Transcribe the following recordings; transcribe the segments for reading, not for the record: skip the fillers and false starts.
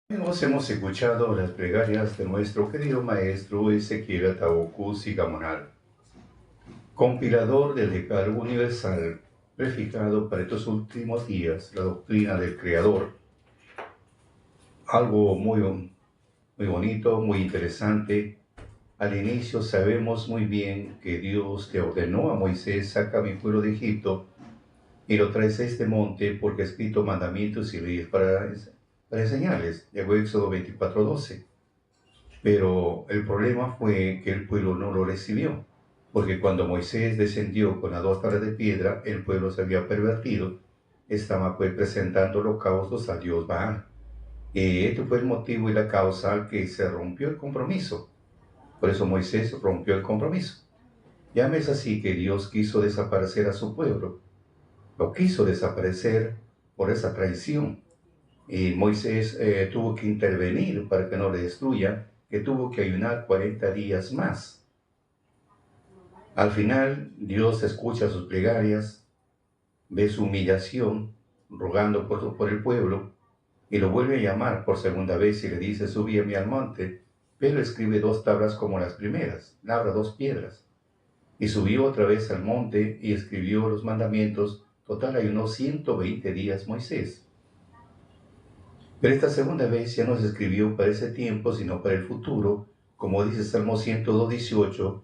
Amigos, hemos escuchado las plegarias de nuestro querido maestro Ezequiel Ataocu Sigamonal, compilador del Decálogo Universal, prefijado para estos últimos días, la doctrina del Creador. Algo muy bonito, muy interesante. Al inicio sabemos muy bien que Dios le ordenó a Moisés: saca a mi pueblo de Egipto y lo traes a este monte, porque he escrito mandamientos y leyes para enseñarles. Llegó Éxodo 24:12. Pero el problema fue que el pueblo no lo recibió, porque cuando Moisés descendió con las dos tablas de piedra, el pueblo se había pervertido, estaba pues presentando holocaustos a Dios Baal. Y este fue el motivo y la causa que se rompió el compromiso. Por eso Moisés rompió el compromiso. Ya no es así que Dios quiso desaparecer a su pueblo, lo quiso desaparecer por esa traición. Y Moisés tuvo que intervenir para que no le destruya, que tuvo que ayunar 40 días más. Al final, Dios escucha sus plegarias, ve su humillación, rogando por el pueblo, y lo vuelve a llamar por segunda vez y le dice: subíame al monte, pero escribe dos tablas como las primeras, labra dos piedras. Y subió otra vez al monte y escribió los mandamientos. Total, ayunó 120 días Moisés. Pero esta segunda vez ya no se escribió para ese tiempo, sino para el futuro, como dice Salmo 102:18,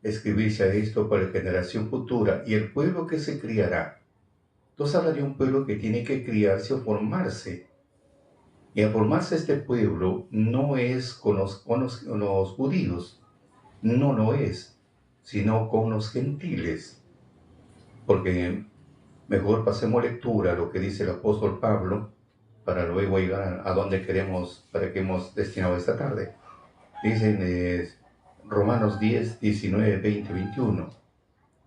escribirse a esto para la generación futura y el pueblo que se criará. Entonces habla de un pueblo que tiene que criarse o formarse. Y al formarse este pueblo no es con los judíos, no lo es, sino con los gentiles. Porque mejor pasemos lectura a lo que dice el apóstol Pablo, para luego llegar a donde queremos, para que hemos destinado esta tarde. Dicen Romanos 10, 19, 20, 21.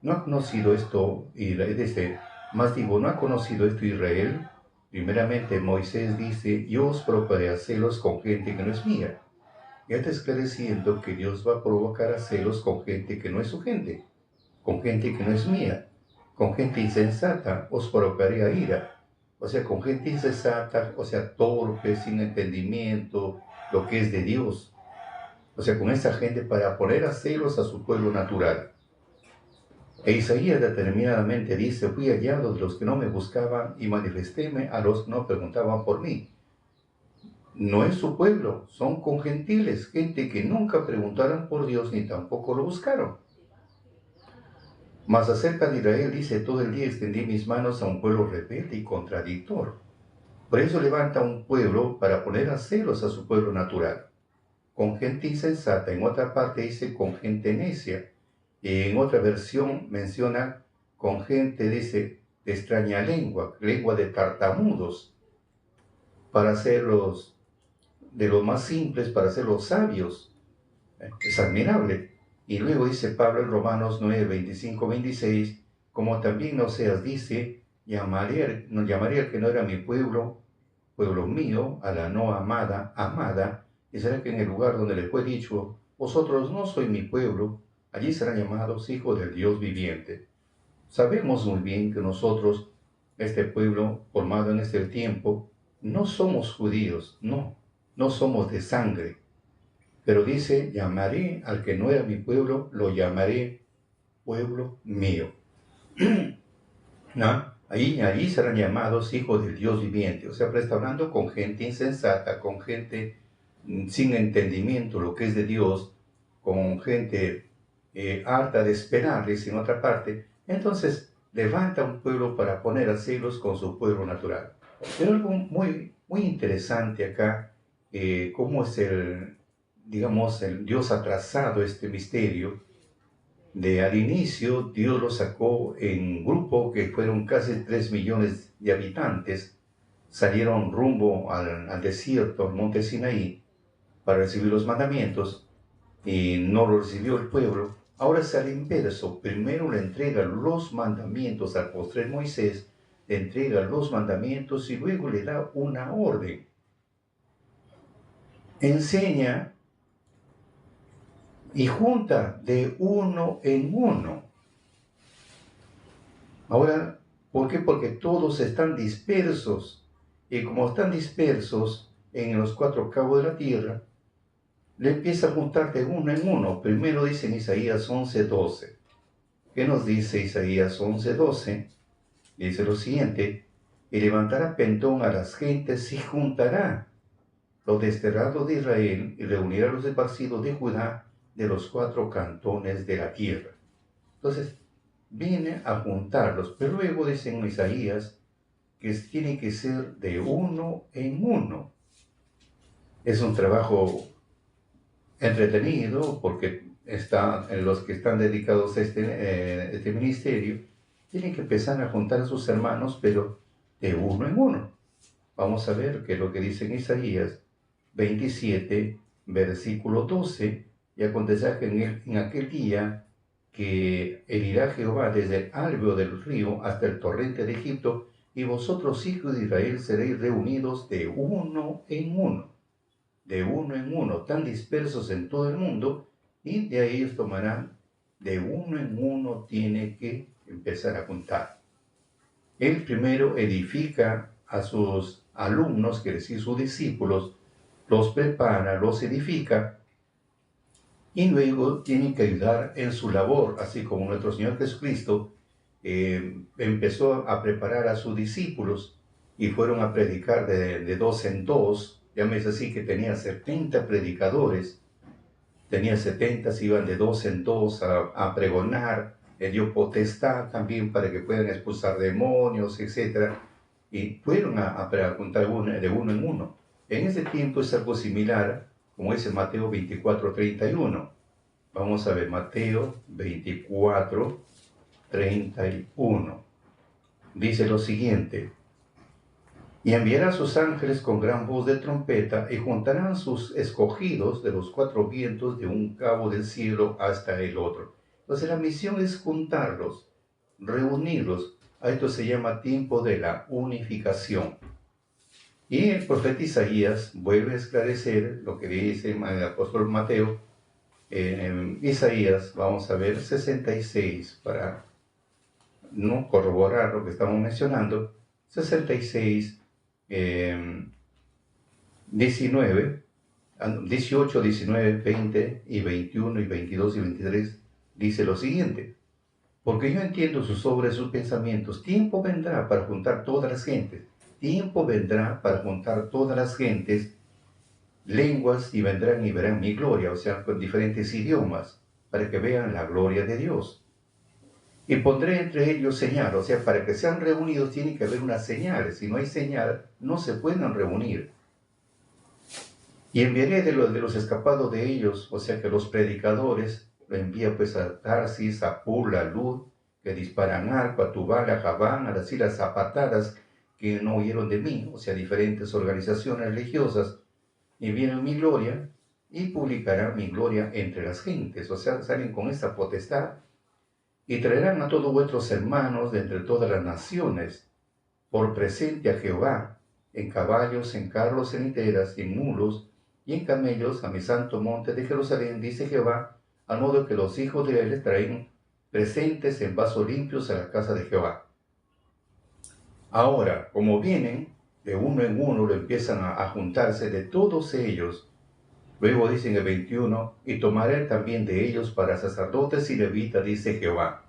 ¿No ha conocido esto? Y dice, más digo, ¿no ha conocido esto Israel? Primeramente Moisés dice: yo os provocaré a celos con gente que no es mía. Ya está esclareciendo que Dios va a provocar a celos con gente que no es su gente, con gente que no es mía, con gente insensata os provocaré a ira. O sea, con gente insensata, o sea, torpe, sin entendimiento, lo que es de Dios. O sea, con esa gente para poner a celos a su pueblo natural. E Isaías determinadamente dice: fui hallado de los que no me buscaban y manifestéme a los que no preguntaban por mí. No es su pueblo, son con gentiles, gente que nunca preguntaron por Dios ni tampoco lo buscaron. Mas acerca de Israel dice: todo el día extendí mis manos a un pueblo rebelde y contradictor. Por eso levanta un pueblo para poner a celos a su pueblo natural, con gente insensata. En otra parte dice con gente necia. Y en otra versión menciona con gente, dice, de extraña lengua, lengua de tartamudos, para hacerlos de los más simples, para hacerlos sabios. Es admirable. Y luego dice Pablo en Romanos 9, 25, 26, como también no seas, dice, llamaré al que no era mi pueblo, pueblo mío, a la no amada, amada, y será que en el lugar donde le fue dicho: vosotros no sois mi pueblo, allí serán llamados hijos del Dios viviente. Sabemos muy bien que nosotros, este pueblo formado en este tiempo, no somos judíos, no somos de sangre. Pero dice: llamaré al que no era mi pueblo, lo llamaré pueblo mío. ¿No? Allí serán llamados hijos del Dios viviente. O sea, pero está hablando con gente insensata, con gente sin entendimiento lo que es de Dios, con gente harta de esperarles en otra parte. Entonces levanta un pueblo para poner a celos con su pueblo natural. Pero algo muy interesante acá, cómo es digamos, el Dios ha trazado este misterio. Al inicio, Dios lo sacó en grupo que fueron casi 3 millones de habitantes. Salieron rumbo al desierto, al monte Sinaí, para recibir los mandamientos, y no lo recibió el pueblo. Ahora es al inverso: primero le entrega los mandamientos al postrer Moisés, le entrega los mandamientos y luego le da una orden. Enseña y junta de uno en uno. Ahora, ¿por qué? Porque todos están dispersos. Y como están dispersos, en los 4 cabos de la tierra, le empieza a juntar de uno en uno. Primero dice en Isaías 11:12. ¿Qué nos dice Isaías 11:12? Dice lo siguiente: y levantará pendón a las gentes y juntará los desterrados de Israel y reunirá los esparcidos de Judá de los 4 cantones de la tierra. Entonces, viene a juntarlos, pero luego dice en Isaías que tiene que ser de uno en uno. Es un trabajo entretenido porque en los que están dedicados a este ministerio tienen que empezar a juntar a sus hermanos, pero de uno en uno. Vamos a ver qué es lo que dice en Isaías 27, versículo 12. Y acontecerá que en aquel día que herirá Jehová desde el albio del río hasta el torrente de Egipto, y vosotros, hijos de Israel, seréis reunidos de uno en uno, tan dispersos en todo el mundo, y de ahí ellos tomarán, de uno en uno tiene que empezar a juntar. Él primero edifica a sus alumnos, quiere decir sus discípulos, los prepara, los edifica, y luego tienen que ayudar en su labor, así como nuestro Señor Jesucristo empezó a preparar a sus discípulos y fueron a predicar de dos en dos. Ya me dice así que tenía 70 predicadores, tenía 70, se iban de dos en dos a pregonar, le dio potestad también para que puedan expulsar demonios, etc. Y fueron a preguntar de uno en uno. En ese tiempo es algo similar, como dice Mateo 24:31. Vamos a ver, Mateo 24:31. Dice lo siguiente: y enviará a sus ángeles con gran voz de trompeta, y juntarán sus escogidos de los 4 vientos de un cabo del cielo hasta el otro. Entonces la misión es juntarlos, reunirlos. A esto se llama tiempo de la unificación. Y el profeta Isaías vuelve a esclarecer lo que dice el apóstol Mateo. En Isaías, vamos a ver 66, para no corroborar lo que estamos mencionando. 66, 19, 18, 19, 20 y 21 y 22 y 23 dice lo siguiente: porque yo entiendo sus obras y sus pensamientos. Tiempo vendrá para juntar todas las gentes. Tiempo vendrá para juntar todas las gentes, lenguas, y vendrán y verán mi gloria, o sea, con diferentes idiomas, para que vean la gloria de Dios. Y pondré entre ellos señal, o sea, para que sean reunidos tiene que haber una señal. Si no hay señal, no se pueden reunir. Y enviaré de los escapados de ellos, o sea que los predicadores, lo envía pues a Tarsis, a Pul, a Lud, que disparan arco, a Tubal, a Javán, a las islas apartadas, que no oyeron de mí, o sea, diferentes organizaciones religiosas, y vieron mi gloria, y publicarán mi gloria entre las gentes, o sea, salen con esta potestad. Y traerán a todos vuestros hermanos de entre todas las naciones, por presente a Jehová, en caballos, en carros, en literas, en mulos, y en camellos, a mi santo monte de Jerusalén, dice Jehová, al modo que los hijos de Israel traen presentes en vasos limpios a la casa de Jehová. Ahora, como vienen, de uno en uno lo empiezan a juntarse de todos ellos. Luego dice en el 21, y tomaré también de ellos para sacerdotes y levitas, dice Jehová.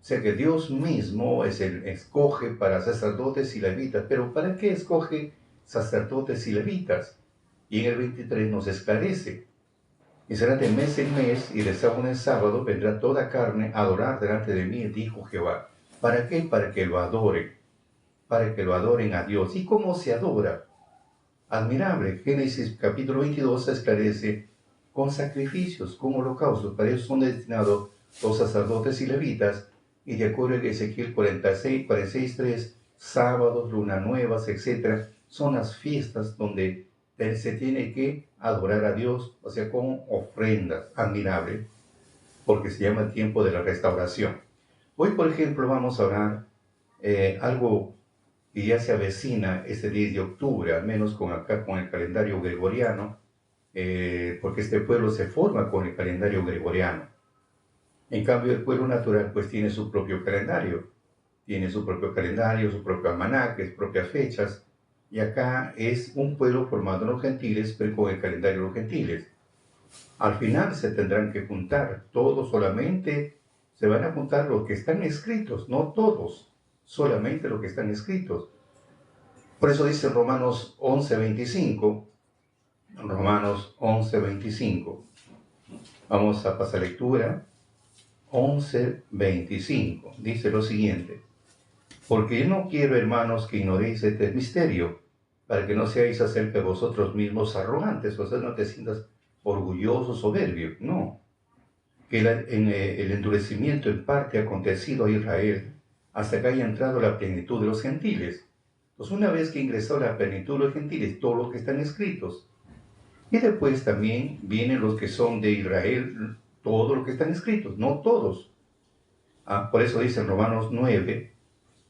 O sea que Dios mismo es el escoge para sacerdotes y levitas. Pero ¿para qué escoge sacerdotes y levitas? Y en el 23 nos esclarece: y será de mes en mes, y de sábado en sábado vendrá toda carne a adorar delante de mí, dijo Jehová. ¿Para qué? Para que lo adoren. Para que lo adoren a Dios. ¿Y cómo se adora? Admirable. Génesis capítulo 22 esclarece: con sacrificios, con holocaustos. Para eso son destinados los sacerdotes y levitas. Y de acuerdo a Ezequiel 46:3, sábados, lunas nuevas, etc., son las fiestas donde se tiene que adorar a Dios, o sea, con ofrendas. Admirable, porque se llama el tiempo de la restauración. Hoy, por ejemplo, vamos a hablar algo que ya se avecina este 10 de octubre, al menos con el calendario gregoriano, porque este pueblo se forma con el calendario gregoriano. En cambio, el pueblo natural pues tiene su propio calendario, sus propios almanaques, propias fechas, y acá es un pueblo formado en los gentiles, pero con el calendario de los gentiles. Al final se tendrán que juntar, todos solamente se van a juntar los que están escritos, no todos, solamente los que están escritos. Por eso dice Romanos 11:25, Romanos 11:25. Vamos a pasar lectura. 11:25. Dice lo siguiente: porque yo no quiero, hermanos, que ignoréis este misterio, para que no seáis acerca de vosotros mismos arrogantes, o sea, no te sientas orgulloso, soberbio, no. Que el endurecimiento en parte ha acontecido a Israel hasta que haya entrado la plenitud de los gentiles. Pues una vez que ingresó la plenitud de los gentiles, todos los que están escritos, y después también vienen los que son de Israel, todos los que están escritos, no todos. Por eso dice en Romanos 9,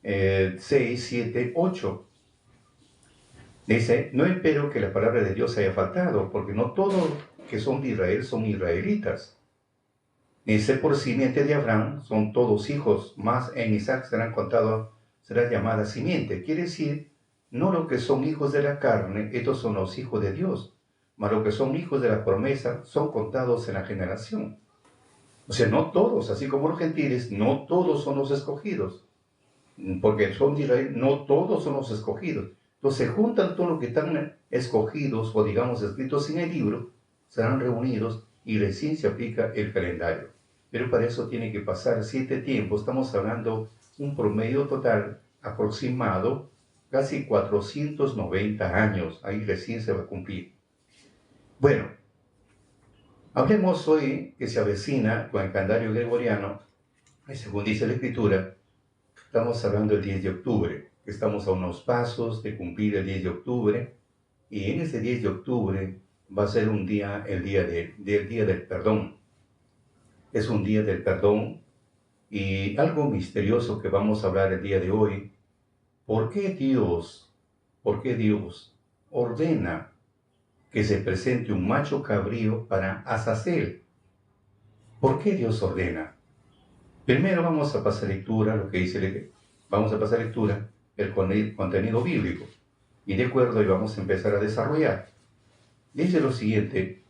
6, 7, 8. Dice, no espero que la palabra de Dios haya faltado, porque no todos que son de Israel son israelitas. Dice, por simiente de Abraham son todos hijos, más en Isaac serán contados, será llamada simiente. Quiere decir, no los que son hijos de la carne, estos son los hijos de Dios, mas los que son hijos de la promesa son contados en la generación. O sea, no todos, así como los gentiles, no todos son los escogidos, porque son de Israel, no todos son los escogidos. Entonces se juntan todos los que están escogidos o digamos escritos en el libro, serán reunidos y recién se aplica el calendario. Pero para eso tiene que pasar 7 tiempos, estamos hablando un promedio total aproximado, casi 490 años, ahí recién se va a cumplir. Bueno, hablemos hoy que se avecina con el calendario gregoriano, y según dice la Escritura, estamos hablando del 10 de octubre, estamos a unos pasos de cumplir el 10 de octubre, y en ese 10 de octubre va a ser un día, el día del día del perdón. Es un día del perdón y algo misterioso que vamos a hablar el día de hoy. ¿Por qué Dios ordena que se presente un macho cabrío para Azazel? ¿Por qué Dios ordena? Primero vamos a pasar lectura, vamos a pasar lectura el contenido bíblico y de acuerdo y vamos a empezar a desarrollar. Dice lo siguiente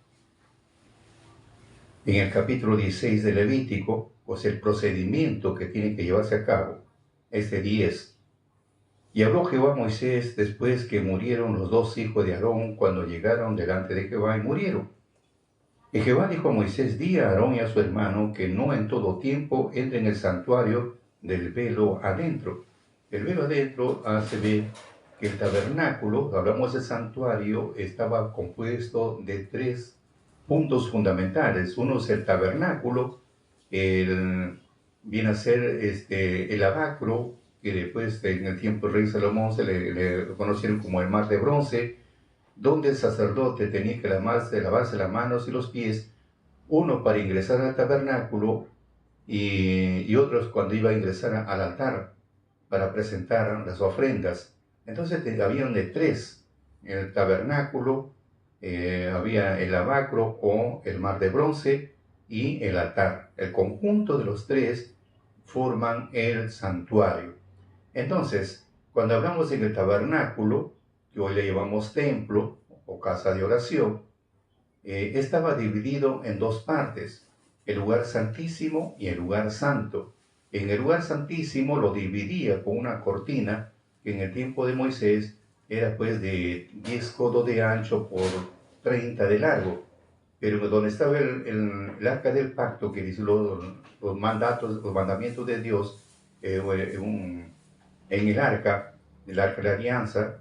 en el capítulo 16 de Levítico, pues el procedimiento que tiene que llevarse a cabo, este 10. Y habló Jehová a Moisés después que murieron los 2 hijos de Aarón cuando llegaron delante de Jehová y murieron. Y Jehová dijo a Moisés, di a Aarón y a su hermano que no en todo tiempo entre en el santuario del velo adentro. El velo adentro hace ver que el tabernáculo, hablamos del santuario, estaba compuesto de 3 puntos fundamentales. Uno es el tabernáculo, viene a ser el lavacro, que después en el tiempo del rey Salomón se le conocieron como el mar de bronce, donde el sacerdote tenía que lavarse las manos y los pies, uno para ingresar al tabernáculo y otros cuando iba a ingresar al altar para presentar las ofrendas. Entonces habían de 3, en el tabernáculo, había el lavacro o el mar de bronce y el altar. El conjunto de los 3 forman el santuario. Entonces, cuando hablamos en el tabernáculo, que hoy le llamamos templo o casa de oración, estaba dividido en 2 partes, el lugar santísimo y el lugar santo. En el lugar santísimo lo dividía con una cortina que en el tiempo de Moisés era pues de 10 codos de ancho por 30 de largo. Pero donde estaba el arca del pacto, que dice los mandamientos de Dios, en el arca de la alianza,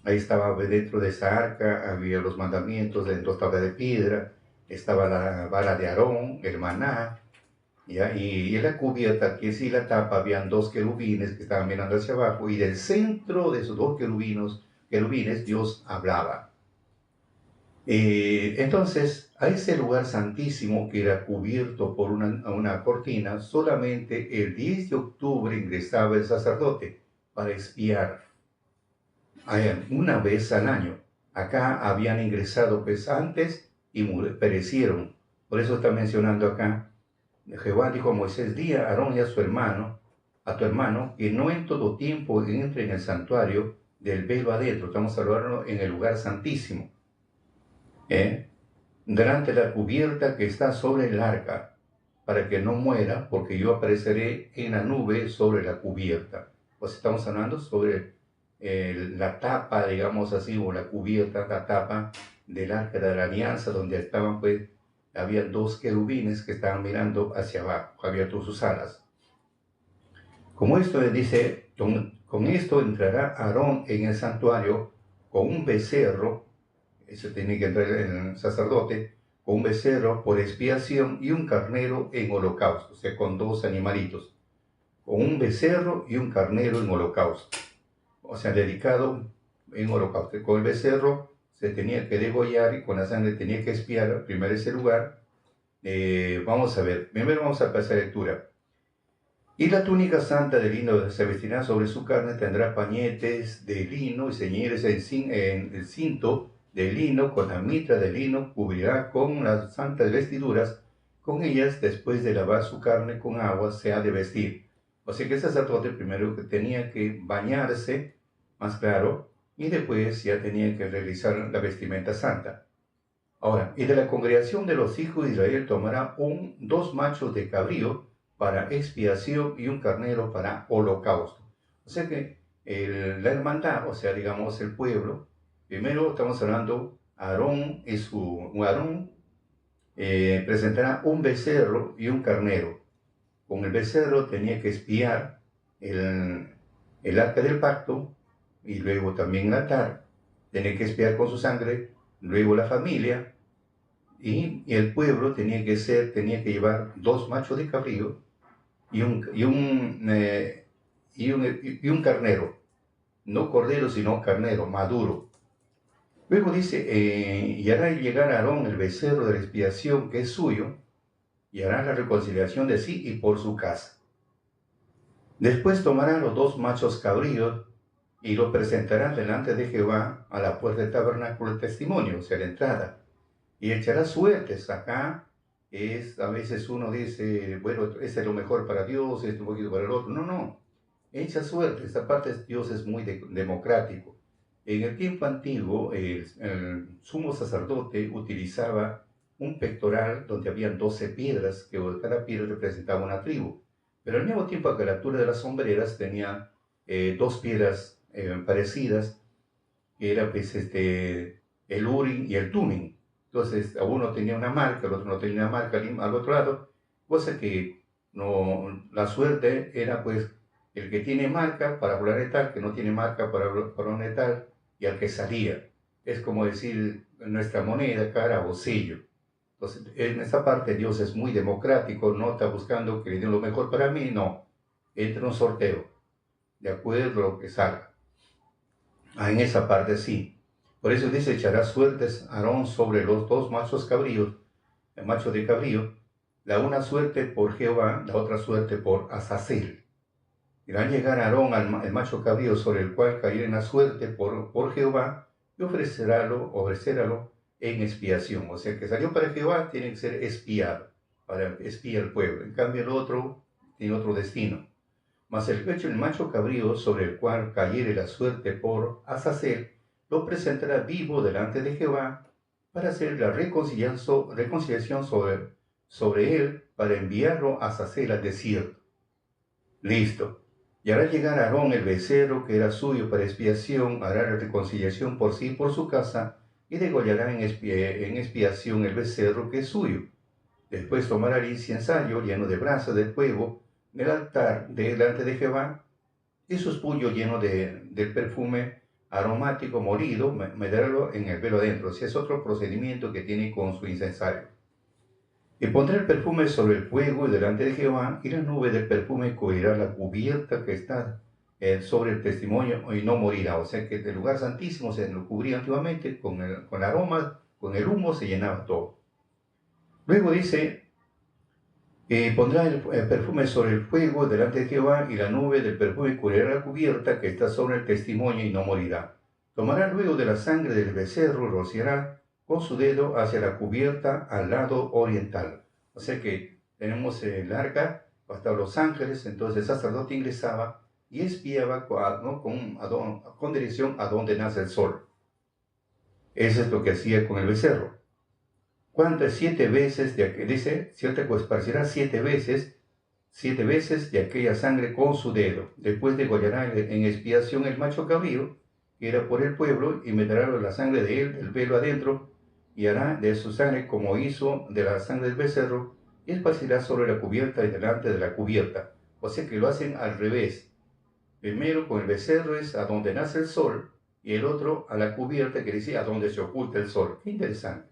ahí estaba dentro de esa arca, había los mandamientos, dentro estaba de piedra, estaba la vara de Aarón, el maná, ¿ya? Y en la cubierta, que sí la tapa, habían 2 querubines que estaban mirando hacia abajo, y del centro de esos 2 querubines Dios hablaba. Entonces, a ese lugar santísimo que era cubierto por una cortina, solamente el 10 de octubre ingresaba el sacerdote para expiar una vez al año. Acá habían ingresado pues antes y perecieron. Por eso está mencionando acá, Jehová dijo a Moisés, di a Aarón y a tu hermano, que no en todo tiempo entre en el santuario del velo adentro, estamos hablando en el lugar santísimo, ¿eh? Delante de la cubierta que está sobre el arca, para que no muera, porque yo apareceré en la nube sobre la cubierta. Pues estamos hablando sobre la tapa, digamos así, o la cubierta, la tapa del arca de la alianza, donde estaban, pues, había dos querubines que estaban mirando hacia abajo, abiertos sus alas. Como esto dice, con esto entrará Aarón en el santuario con un becerro, eso tiene que entrar en el sacerdote, con un becerro por expiación y un carnero en holocausto, o sea, con dos animalitos, con un becerro y un carnero en holocausto, o sea, dedicado en holocausto. Con el becerro se tenía que degollar y con la sangre tenía que expiar primero ese lugar. Vamos a ver, primero vamos a pasar lectura. Y la túnica santa de lino se vestirá sobre su carne, tendrá pañetes de lino y ceñires en el cinto de lino, con la mitra de lino, cubrirá con las santas vestiduras, con ellas después de lavar su carne con agua se ha de vestir. O sea que el sacerdote primero que tenía que bañarse, más claro, y después ya tenía que realizar la vestimenta santa. Ahora, y de la congregación de los hijos de Israel tomará dos machos de cabrío para expiación y un carnero para holocausto. O sea que la hermandad, o sea, digamos el pueblo, primero estamos hablando, Aarón presentará un becerro y un carnero. Con el becerro tenía que expiar el arca del pacto y luego también el altar. Tenía que expiar con su sangre, luego la familia, y el pueblo tenía que llevar dos machos de cabrío y un carnero, no cordero sino carnero, maduro. Luego dice, y hará llegar a Aarón el becerro de la expiación que es suyo, y hará la reconciliación de sí y por su casa. Después tomará los dos machos cabríos y los presentará delante de Jehová a la puerta del tabernáculo del testimonio, o sea, la entrada. Y echará suertes. Acá a veces uno dice, bueno, este es lo mejor para Dios, este es un poquito para el otro. No, no, echa suerte. Esta parte de Dios es muy democrático. En el tiempo antiguo, el sumo sacerdote utilizaba un pectoral donde habían 12 piedras, que cada piedra representaba una tribu. Pero al mismo tiempo, que a la altura de las sombreras tenía dos piedras parecidas, que era pues, el Urim y el Tumim. Entonces, a uno tenía una marca, el otro no tenía una marca al otro lado, cosa que no, la suerte era pues el que tiene marca para fulano de tal, que no tiene marca para fulano de tal, y al que salía. Es como decir nuestra moneda, cara o sello. Entonces, en esta parte Dios es muy democrático, no está buscando que le den lo mejor para mí, no. Entra un sorteo, de acuerdo a lo que salga. En esa parte sí. Por eso dice, echará suertes Aarón sobre los dos machos cabríos, el macho de cabrío, la una suerte por Jehová, la otra suerte por Azazel. Irá a llegar Aarón el macho cabrío sobre el cual cayera en la suerte por Jehová, y ofreceralo en expiación. O sea, que salió para Jehová, tiene que ser expiado, para expiar el pueblo. En cambio, el otro tiene otro destino. Mas el pecho del macho cabrío sobre el cual cayere la suerte por Azazel, lo presentará vivo delante de Jehová para hacer la reconciliación sobre él, para enviarlo a Azazel al desierto. Listo. Y hará llegar a Aarón el becerro que era suyo para expiación, hará la reconciliación por sí y por su casa, y degollará en expiación el becerro que es suyo. Después tomará el inciensario lleno de brasa del fuego del altar delante de Jehová, y sus puños llenos del perfume aromático molido, meterlo en el velo adentro. Si es otro procedimiento que tiene con su incensario. Y pondrá el perfume sobre el fuego delante de Jehová, y la nube del perfume cubrirá la cubierta que está sobre el testimonio y no morirá. O sea que el lugar santísimo se lo cubría antiguamente con el aroma, con el humo se llenaba todo. Luego dice, pondrá el perfume sobre el fuego delante de Jehová, y la nube del perfume cubrirá la cubierta que está sobre el testimonio y no morirá. Tomará luego de la sangre del becerro, rociará con su dedo hacia la cubierta al lado oriental. O sea que tenemos el arca hasta los ángeles, entonces el sacerdote ingresaba y espiaba ¿no? con dirección a donde nace el sol. Eso es lo que hacía con el becerro. ¿Cuántas? 7 veces de aquel, dice, cierta pues parecerá 7 veces de aquella sangre con su dedo. Después degollará en expiación el macho cabrío, que era por el pueblo, y meterá la sangre de él, el pelo adentro, y hará de su sangre como hizo de la sangre del becerro, y esparcirá sobre la cubierta y delante de la cubierta. O sea que lo hacen al revés. Primero con el becerro es a donde nace el sol, y el otro a la cubierta, que dice a donde se oculta el sol. Qué interesante.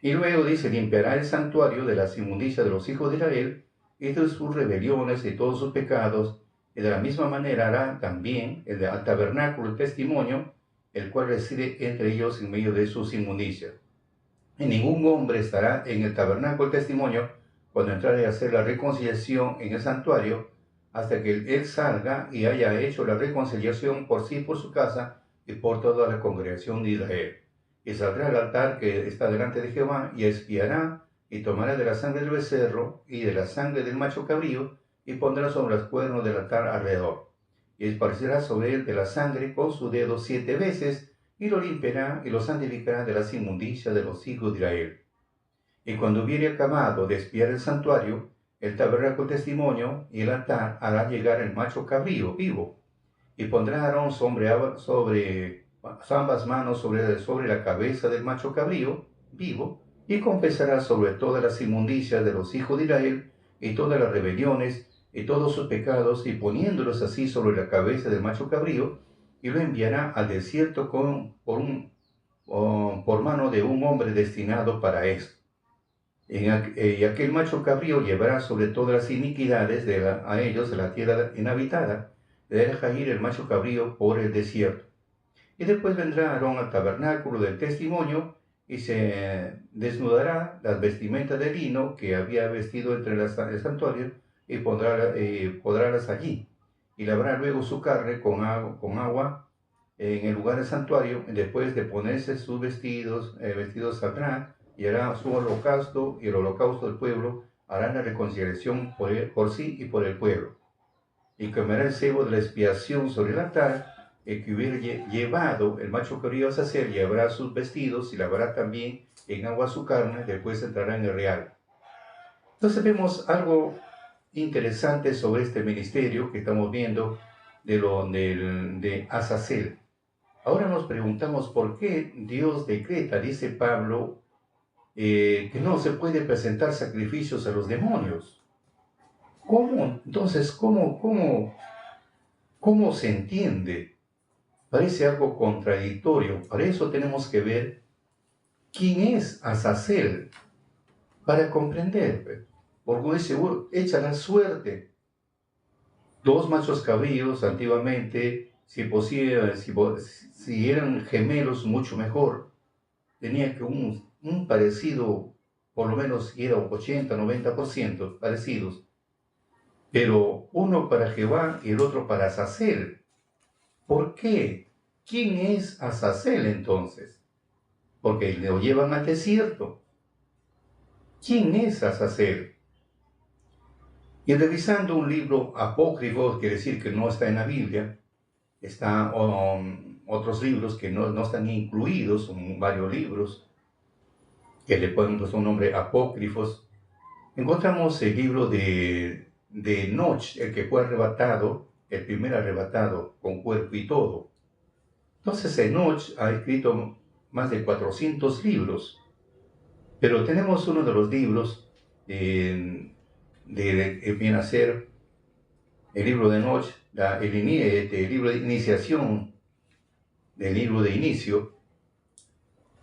Y luego dice, limpiará el santuario de las inmundicias de los hijos de Israel, y de sus rebeliones y todos sus pecados, y de la misma manera hará también al tabernáculo el testimonio, el cual reside entre ellos en medio de sus inmundicias. Y ningún hombre estará en el tabernáculo del testimonio cuando entrare a hacer la reconciliación en el santuario, hasta que él salga y haya hecho la reconciliación por sí, por su casa y por toda la congregación de Israel. Y saldrá al altar que está delante de Jehová y espiará y tomará de la sangre del becerro y de la sangre del macho cabrío y pondrá sobre los cuernos del altar alrededor. Y esparcirá sobre él de la sangre con su dedo 7 veces y lo limpiará y lo santificará de las inmundicias de los hijos de Israel. Y cuando hubiere acabado de espiar el santuario, el tabernáculo testimonio y el altar, hará llegar el macho cabrío vivo, y pondrá a Aarón sobre ambas manos sobre la cabeza del macho cabrío vivo, y confesará sobre todas las inmundicias de los hijos de Israel, y todas las rebeliones, y todos sus pecados, y poniéndolos así sobre la cabeza del macho cabrío, y lo enviará al desierto por mano de un hombre destinado para esto. Y aquel macho cabrío llevará sobre todas las iniquidades a ellos de la tierra inhabitada, de dejar ir el macho cabrío por el desierto. Y después vendrá Aarón al tabernáculo del testimonio y se desnudará las vestimentas de lino que había vestido entre el santuario y podrálas allí. Y lavará luego su carne con agua en el lugar del santuario. Después de ponerse sus vestidos saldrá y hará su holocausto, y el holocausto del pueblo hará la reconciliación por sí y por el pueblo. Y quemará el cebo de la expiación sobre el altar. El que hubiera llevado el macho cabrío a sacer llevará sus vestidos y lavará también en agua su carne, después entrará en el real. Entonces vemos algo interesante sobre este ministerio que estamos viendo de Azazel. Ahora nos preguntamos por qué Dios decreta, dice Pablo, que no se puede presentar sacrificios a los demonios. ¿Cómo? Entonces, ¿cómo se entiende? Parece algo contradictorio. Para eso tenemos que ver quién es Azazel, para comprender. Porque dice, echa la suerte. 2 machos cabríos antiguamente, si eran gemelos, mucho mejor. Tenía que un parecido, por lo menos era 80-90% parecidos. Pero uno para Jehová y el otro para Azazel. ¿Por qué? ¿Quién es Azazel entonces? Porque lo llevan al desierto. ¿Quién es Azazel? Y revisando un libro apócrifo, quiere decir que no está en la Biblia, están otros libros que no están incluidos, son varios libros que le ponen un nombre apócrifos. Encontramos el libro de Enoch, el que fue arrebatado, el primer arrebatado con cuerpo y todo. Entonces Enoch ha escrito más de 400 libros, pero tenemos uno de los libros viene a ser el libro de Enoch, el libro de iniciación, del libro de inicio.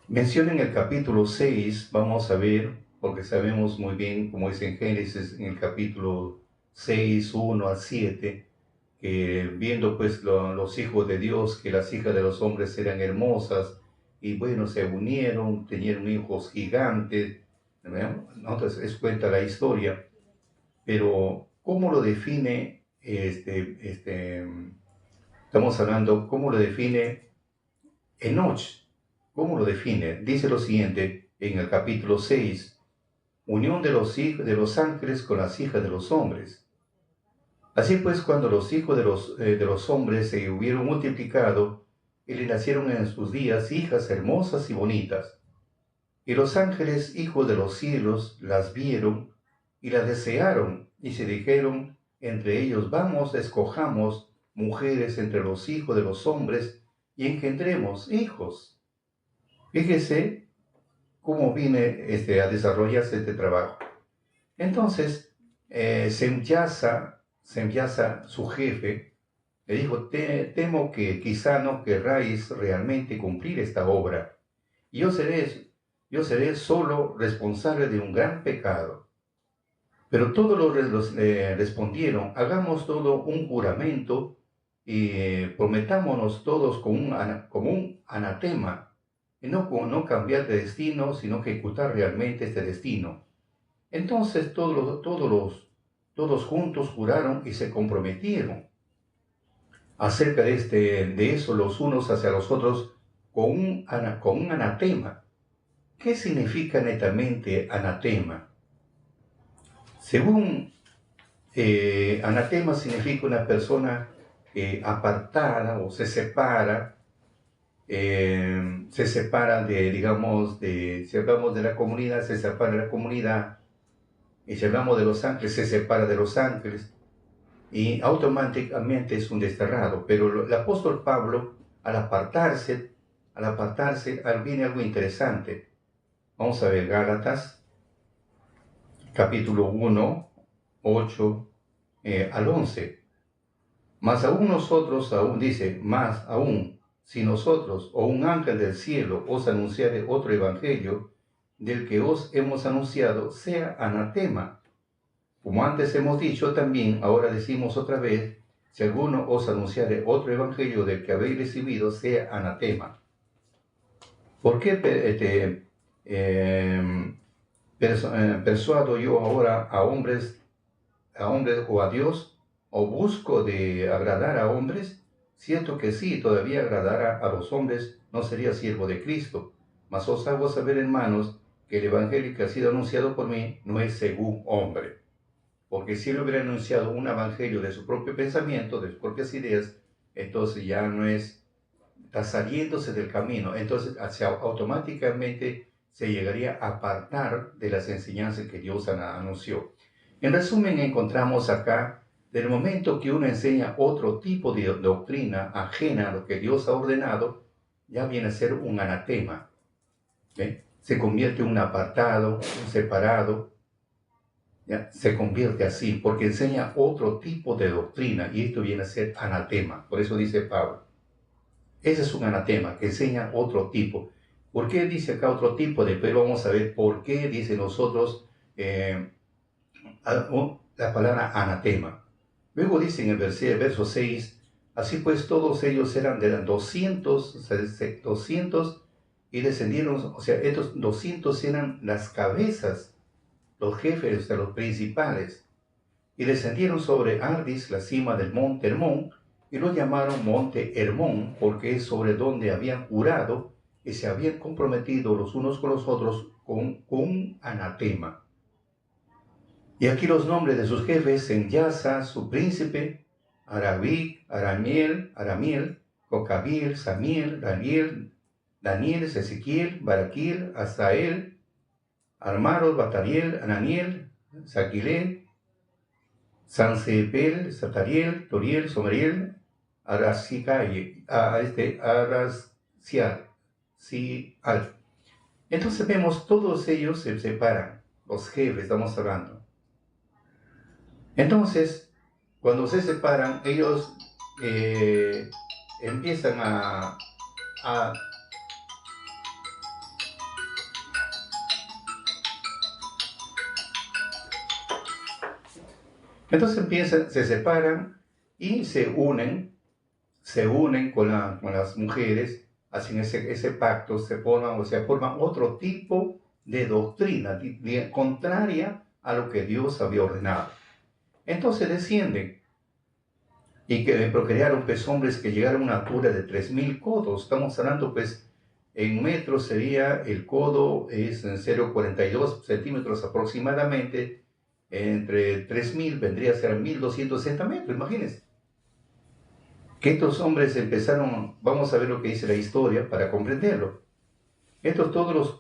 Menciona en el capítulo 6, vamos a ver, porque sabemos muy bien, como es en Génesis, en el capítulo 6, 1 al 7, viendo pues los hijos de Dios, que las hijas de los hombres eran hermosas, y bueno, se unieron, tenían hijos gigantes, ¿no? Entonces cuenta la historia, pero ¿cómo lo define estamos hablando, cómo lo define Enoch? ¿Cómo lo define? Dice lo siguiente en el capítulo 6, unión de los ángeles con las hijas de los hombres. Así pues, cuando los hijos de los hombres se hubieron multiplicado, y le nacieron en sus días hijas hermosas y bonitas, y los ángeles, hijos de los cielos, las vieron y las desearon, y se dijeron entre ellos, vamos, escojamos mujeres entre los hijos de los hombres, y engendremos hijos. Fíjese cómo viene a desarrollarse este trabajo. Entonces, Semyasa, su jefe, le dijo, temo que quizá no querráis realmente cumplir esta obra, y yo seré solo responsable de un gran pecado. Pero todos los respondieron, hagamos todo un juramento y prometámonos todos como un anatema, y no cambiar de destino, sino ejecutar realmente este destino. Entonces todos juntos juraron y se comprometieron acerca de eso los unos hacia los otros con un anatema. ¿Qué significa netamente anatema? Según anatema significa una persona apartada o se separa digamos, si hablamos de la comunidad, se separa de la comunidad, y si hablamos de los ángeles, se separa de los ángeles, y automáticamente es un desterrado. Pero el apóstol Pablo, al apartarse, viene algo interesante. Vamos a ver Gálatas, capítulo 1, 8 al 11. Más aún nosotros, más aún, si nosotros o un ángel del cielo os anunciare otro evangelio del que os hemos anunciado, sea anatema. Como antes hemos dicho también, ahora decimos otra vez, si alguno os anunciare otro evangelio del que habéis recibido, sea anatema. ¿Por qué persuado yo ahora a hombres o a Dios, o busco de agradar a hombres? Cierto que sí, todavía agradara a los hombres, no sería siervo de Cristo. Mas os hago saber, hermanos, que el evangelio que ha sido anunciado por mí no es según hombre. Porque si él hubiera anunciado un evangelio de su propio pensamiento, de sus propias ideas, entonces ya no está saliéndose del camino. Entonces automáticamente se llegaría a apartar de las enseñanzas que Dios anunció. En resumen, encontramos acá, del momento que uno enseña otro tipo de doctrina ajena a lo que Dios ha ordenado, ya viene a ser un anatema. ¿Ve? Se convierte en un apartado, un separado. ¿Ya? Se convierte así, porque enseña otro tipo de doctrina, y esto viene a ser anatema. Por eso dice Pablo. Ese es un anatema, que enseña otro tipo. ¿Por qué dice acá otro tipo? Después vamos a ver por qué dice nosotros la palabra anatema. Luego dice en el verso 6, así pues todos ellos eran de 200 y descendieron, o sea, estos 200 eran las cabezas, los jefes, los principales, y descendieron sobre Ardis, la cima del monte Hermón, y lo llamaron monte Hermón, porque es sobre donde habían jurado y se habían comprometido los unos con los otros con un anatema. Y aquí los nombres de sus jefes: Semyasa, su príncipe, Aramiel, Jocabiel, Samiel, Daniel, Ezequiel, Baraquiel, Asael, Armaros, Batariel, Ananiel, Saquilel, Sansepel, Satariel, Toriel, Someriel, Arasial. Entonces vemos, todos ellos se separan, los jefes estamos hablando. Entonces, cuando se separan, ellos empiezan a se separan y se unen con las mujeres, hacen ese pacto, forman otro tipo de doctrina contraria a lo que Dios había ordenado. Entonces descienden y que procrearon pues hombres que llegaron a una altura de 3000 codos. Estamos hablando pues en metros, sería el codo es en 0,42 centímetros aproximadamente. entre 3.000 vendría a ser 1.260 metros, imagínense. Que estos hombres empezaron, vamos a ver lo que dice la historia para comprenderlo. Todos los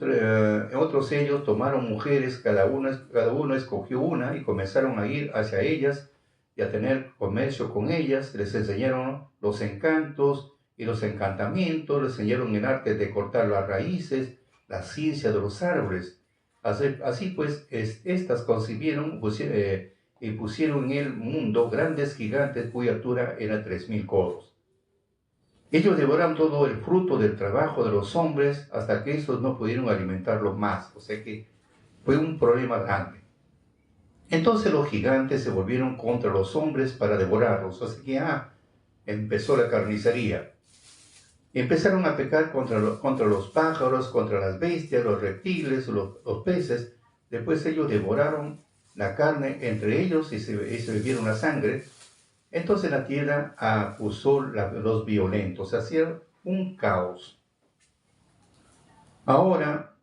otros ellos tomaron mujeres, cada uno escogió una y comenzaron a ir hacia ellas y a tener comercio con ellas. Les enseñaron los encantos y los encantamientos, les enseñaron el arte de cortar las raíces, la ciencia de los árboles. Así pues, estas concibieron y pusieron en el mundo grandes gigantes cuya altura era 3.000 codos. Ellos devoraron todo el fruto del trabajo de los hombres hasta que estos no pudieron alimentarlos más. O sea que fue un problema grande. Entonces los gigantes se volvieron contra los hombres para devorarlos. Así que empezó la carnicería. Empezaron a pecar contra los pájaros, contra las bestias, los reptiles, los peces. Después ellos devoraron la carne entre ellos y se bebieron la sangre. Entonces la tierra acusó los violentos, hacía un caos. Ahora,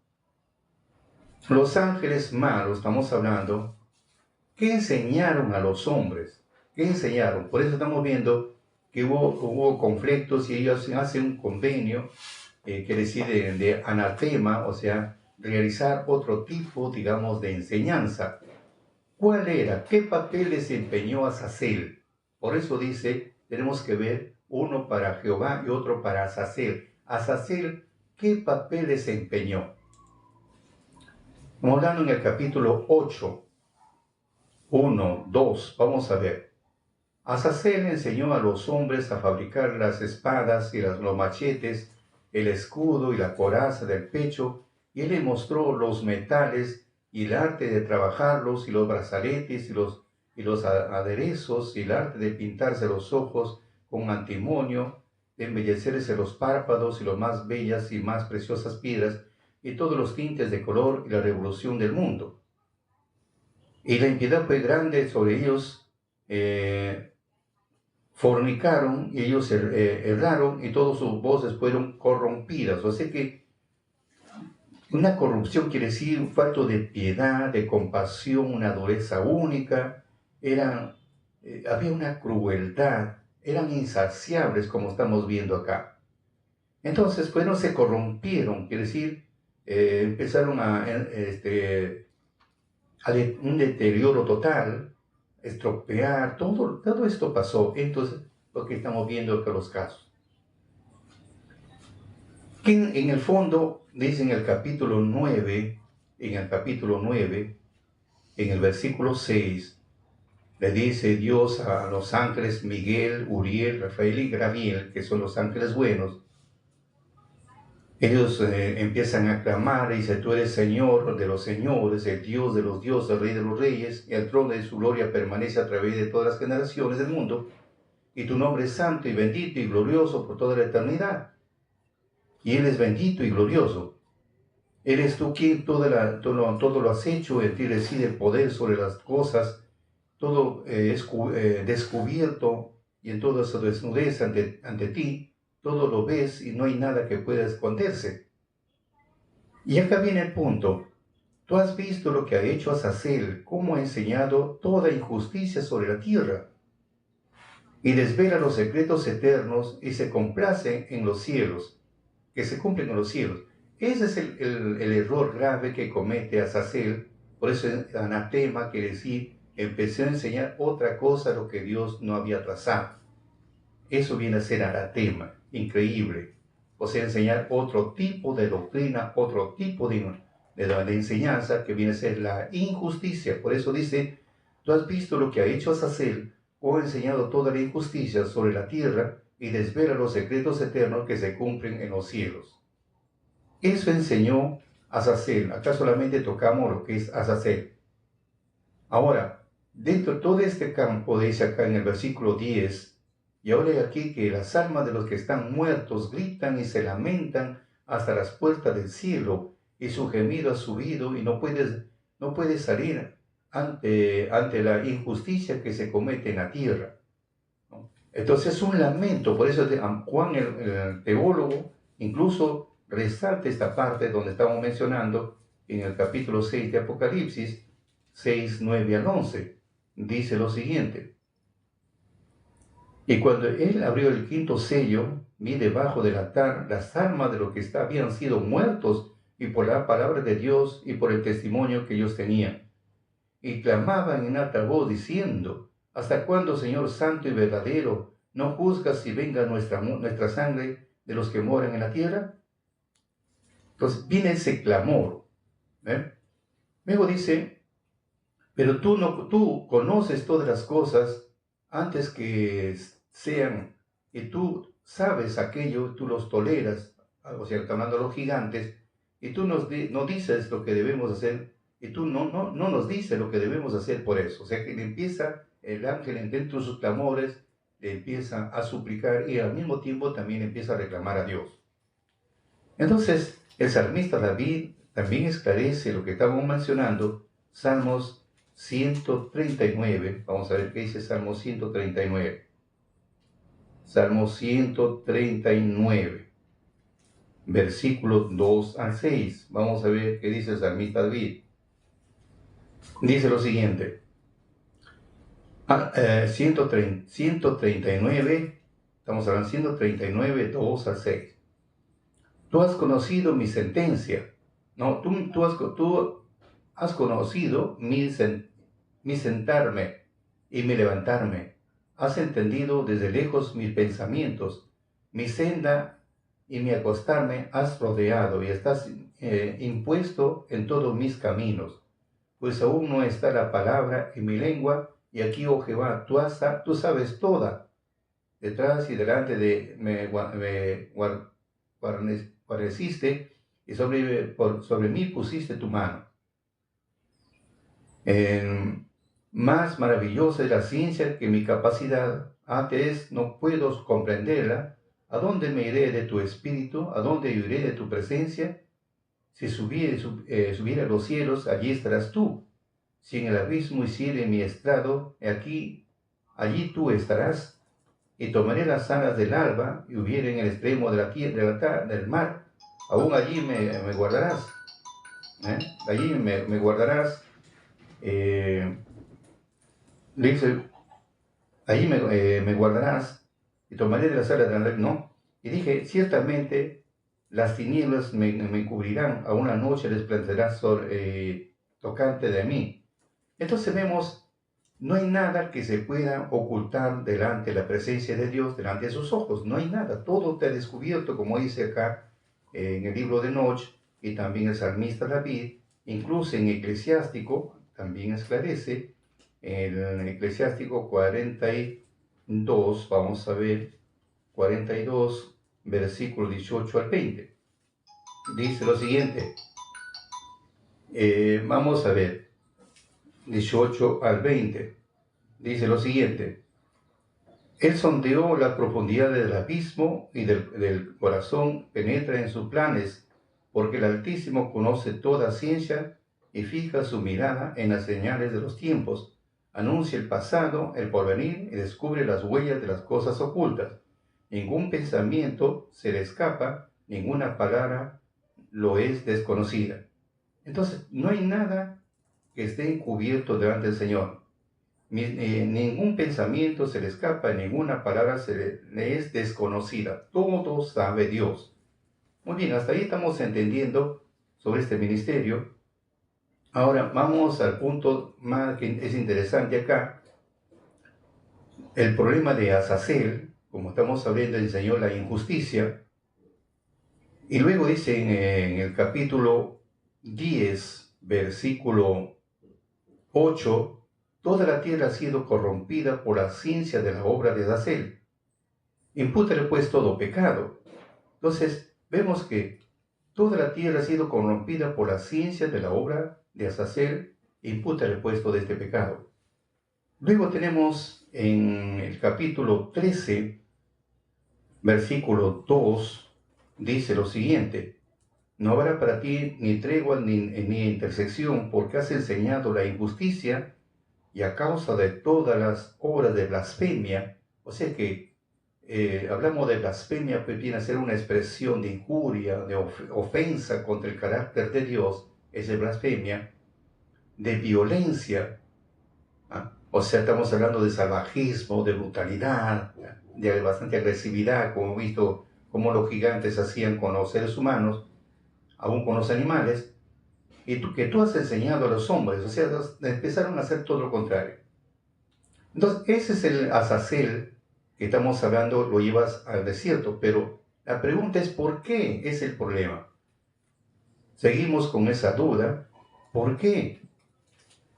los ángeles malos, estamos hablando, ¿qué enseñaron a los hombres? ¿Qué enseñaron? Por eso estamos viendo que hubo conflictos y ellos hacen un convenio que decide de anatema, o sea, realizar otro tipo, digamos, de enseñanza. ¿Cuál era? ¿Qué papel desempeñó Azazel? Por eso dice, tenemos que ver uno para Jehová y otro para Azazel. Azazel, ¿qué papel desempeñó? Estamos hablando en el capítulo 8, 1, 2, vamos a ver. Azazel enseñó a los hombres a fabricar las espadas y los machetes, el escudo y la coraza del pecho, y él le mostró los metales y el arte de trabajarlos, y los brazaletes y los aderezos, y el arte de pintarse los ojos con antimonio, de embellecerse los párpados y las más bellas y más preciosas piedras, y todos los tintes de color y la revolución del mundo. Y la impiedad fue grande sobre ellos, fornicaron y ellos erraron y todas sus voces fueron corrompidas. O sea que una corrupción quiere decir un falto de piedad, de compasión, una dureza única. Había una crueldad, eran insaciables como estamos viendo acá. Entonces, pues no se corrompieron, quiere decir, empezaron a un deterioro total, estropear, todo esto pasó. Entonces, lo que estamos viendo acá los casos. Que en el fondo, dice en el capítulo 9, en el versículo 6, le dice Dios a los ángeles Miguel, Uriel, Rafael y Gabriel, que son los ángeles buenos. Ellos empiezan a clamar y dice, tú eres Señor de los señores, el Dios de los dioses, Rey de los reyes, y el trono de su gloria permanece a través de todas las generaciones del mundo, y tu nombre es santo y bendito y glorioso por toda la eternidad. Y Él es bendito y glorioso. Eres tú quien todo lo has hecho, en ti reside el poder sobre las cosas, todo es descubierto y en toda su desnudez ante ti. Todo lo ves y no hay nada que pueda esconderse. Y acá viene el punto. Tú has visto lo que ha hecho Azazel, cómo ha enseñado toda injusticia sobre la tierra, y desvela los secretos eternos y se complace en los cielos, que se cumplen en los cielos. Ese es el error grave que comete Azazel. Por eso anatema quiere decir, empecé a enseñar otra cosa, lo que Dios no había trazado. Eso viene a ser anatema, increíble. O sea, enseñar otro tipo de doctrina, otro tipo de enseñanza que viene a ser la injusticia. Por eso dice, tú has visto lo que ha hecho Azazel, o ha enseñado toda la injusticia sobre la tierra y desvela los secretos eternos que se cumplen en los cielos. Eso enseñó Azazel. Acá solamente tocamos lo que es Azazel. Ahora, dentro de todo este campo, dice acá en el versículo 10, y ahora hay aquí que las almas de los que están muertos gritan y se lamentan hasta las puertas del cielo, y su gemido ha subido y no puede salir ante la injusticia que se comete en la tierra. ¿No? Entonces es un lamento, por eso Juan el teólogo incluso resalta esta parte donde estamos mencionando en el capítulo 6 de Apocalipsis, 6, 9 al 11. Dice lo siguiente. Y cuando él abrió el quinto sello, vi debajo del altar las almas de los que habían sido muertos y por la palabra de Dios y por el testimonio que ellos tenían. Y clamaban en alta voz diciendo, ¿hasta cuándo, Señor Santo y verdadero, no juzgas si venga nuestra sangre de los que moran en la tierra? Entonces viene ese clamor. Luego dice, pero tú conoces todas las cosas antes que sean, y tú sabes aquello, tú los toleras, o sea, está hablando de los gigantes, y tú no dices lo que debemos hacer, y tú no nos dices lo que debemos hacer por eso. O sea, que le empieza el ángel dentro de sus clamores, le empieza a suplicar y al mismo tiempo también empieza a reclamar a Dios. Entonces, el salmista David también esclarece lo que estábamos mencionando, Salmos 139. Vamos a ver qué dice Salmo 139. Salmo 139, versículos 2 al 6. Vamos a ver qué dice el salmista David. Dice lo siguiente. 139, estamos hablando 139, 2 al 6. Tú has conocido mi sentencia. No, tú has conocido mi sentarme y mi levantarme. Has entendido desde lejos mis pensamientos. Mi senda y mi acostarme has rodeado y estás impuesto en todos mis caminos. Pues aún no está la palabra en mi lengua, y aquí, oh Jehová, tú sabes toda. Detrás y delante de me guarneciste, y sobre mí pusiste tu mano. Más maravillosa es la ciencia que mi capacidad. Antes no puedo comprenderla. ¿A dónde me iré de tu espíritu? ¿A dónde iré de tu presencia? Si subiera a los cielos, allí estarás tú. Si en el abismo hiciere mi estrado, allí tú estarás. Y tomaré las alas del alba, y hubiere en el extremo de la tierra, del mar, aún allí me guardarás. Allí me guardarás. Dice, allí me guardarás, y tomaré de las alas del alba. No. Y dije, ciertamente las tinieblas me cubrirán, a una noche resplandecerá tocante de mí. Entonces vemos, no hay nada que se pueda ocultar delante de la presencia de Dios, delante de sus ojos. No hay nada, todo te ha descubierto, como dice acá en el libro de Noch, y también el salmista David, incluso en Eclesiástico, también esclarece, en Eclesiástico 42, vamos a ver, 42, versículo 18 al 20. Dice lo siguiente, vamos a ver, 18 al 20. Dice lo siguiente. Él sondeó las profundidades del abismo y del corazón penetra en sus planes, porque el Altísimo conoce toda ciencia y fija su mirada en las señales de los tiempos. Anuncia el pasado, el porvenir y descubre las huellas de las cosas ocultas. Ningún pensamiento se le escapa, ninguna palabra lo es desconocida. Entonces, no hay nada que esté encubierto delante del Señor. Ningún pensamiento se le escapa, ninguna palabra le es desconocida. Todo sabe Dios. Muy bien, hasta ahí estamos entendiendo sobre este ministerio. Ahora vamos al punto más que es interesante acá. El problema de Azazel, como estamos hablando, enseñó la injusticia. Y luego dice en el capítulo 10, versículo 8, toda la tierra ha sido corrompida por la ciencia de la obra de Azazel. Impútale pues todo pecado. Entonces, vemos que toda la tierra ha sido corrompida por la ciencia de la obra de Azazel. Impútale pues todo este pecado. Luego tenemos en el capítulo 13, versículo 2, dice lo siguiente. No habrá para ti ni tregua ni intersección, porque has enseñado la injusticia, y a causa de todas las obras de blasfemia. O sea que hablamos de blasfemia, pues viene a ser una expresión de injuria, de ofensa contra el carácter de Dios, es blasfemia. de violencia. ¿Ah? O sea, estamos hablando de salvajismo, de brutalidad, de bastante agresividad, como he visto cómo los gigantes hacían con los seres humanos, aún con los animales, y que tú has enseñado a los hombres, o sea, empezaron a hacer todo lo contrario. Entonces, ese es el Azazel que estamos hablando, lo llevas al desierto, pero la pregunta es ¿por qué es el problema? Seguimos con esa duda, ¿por qué?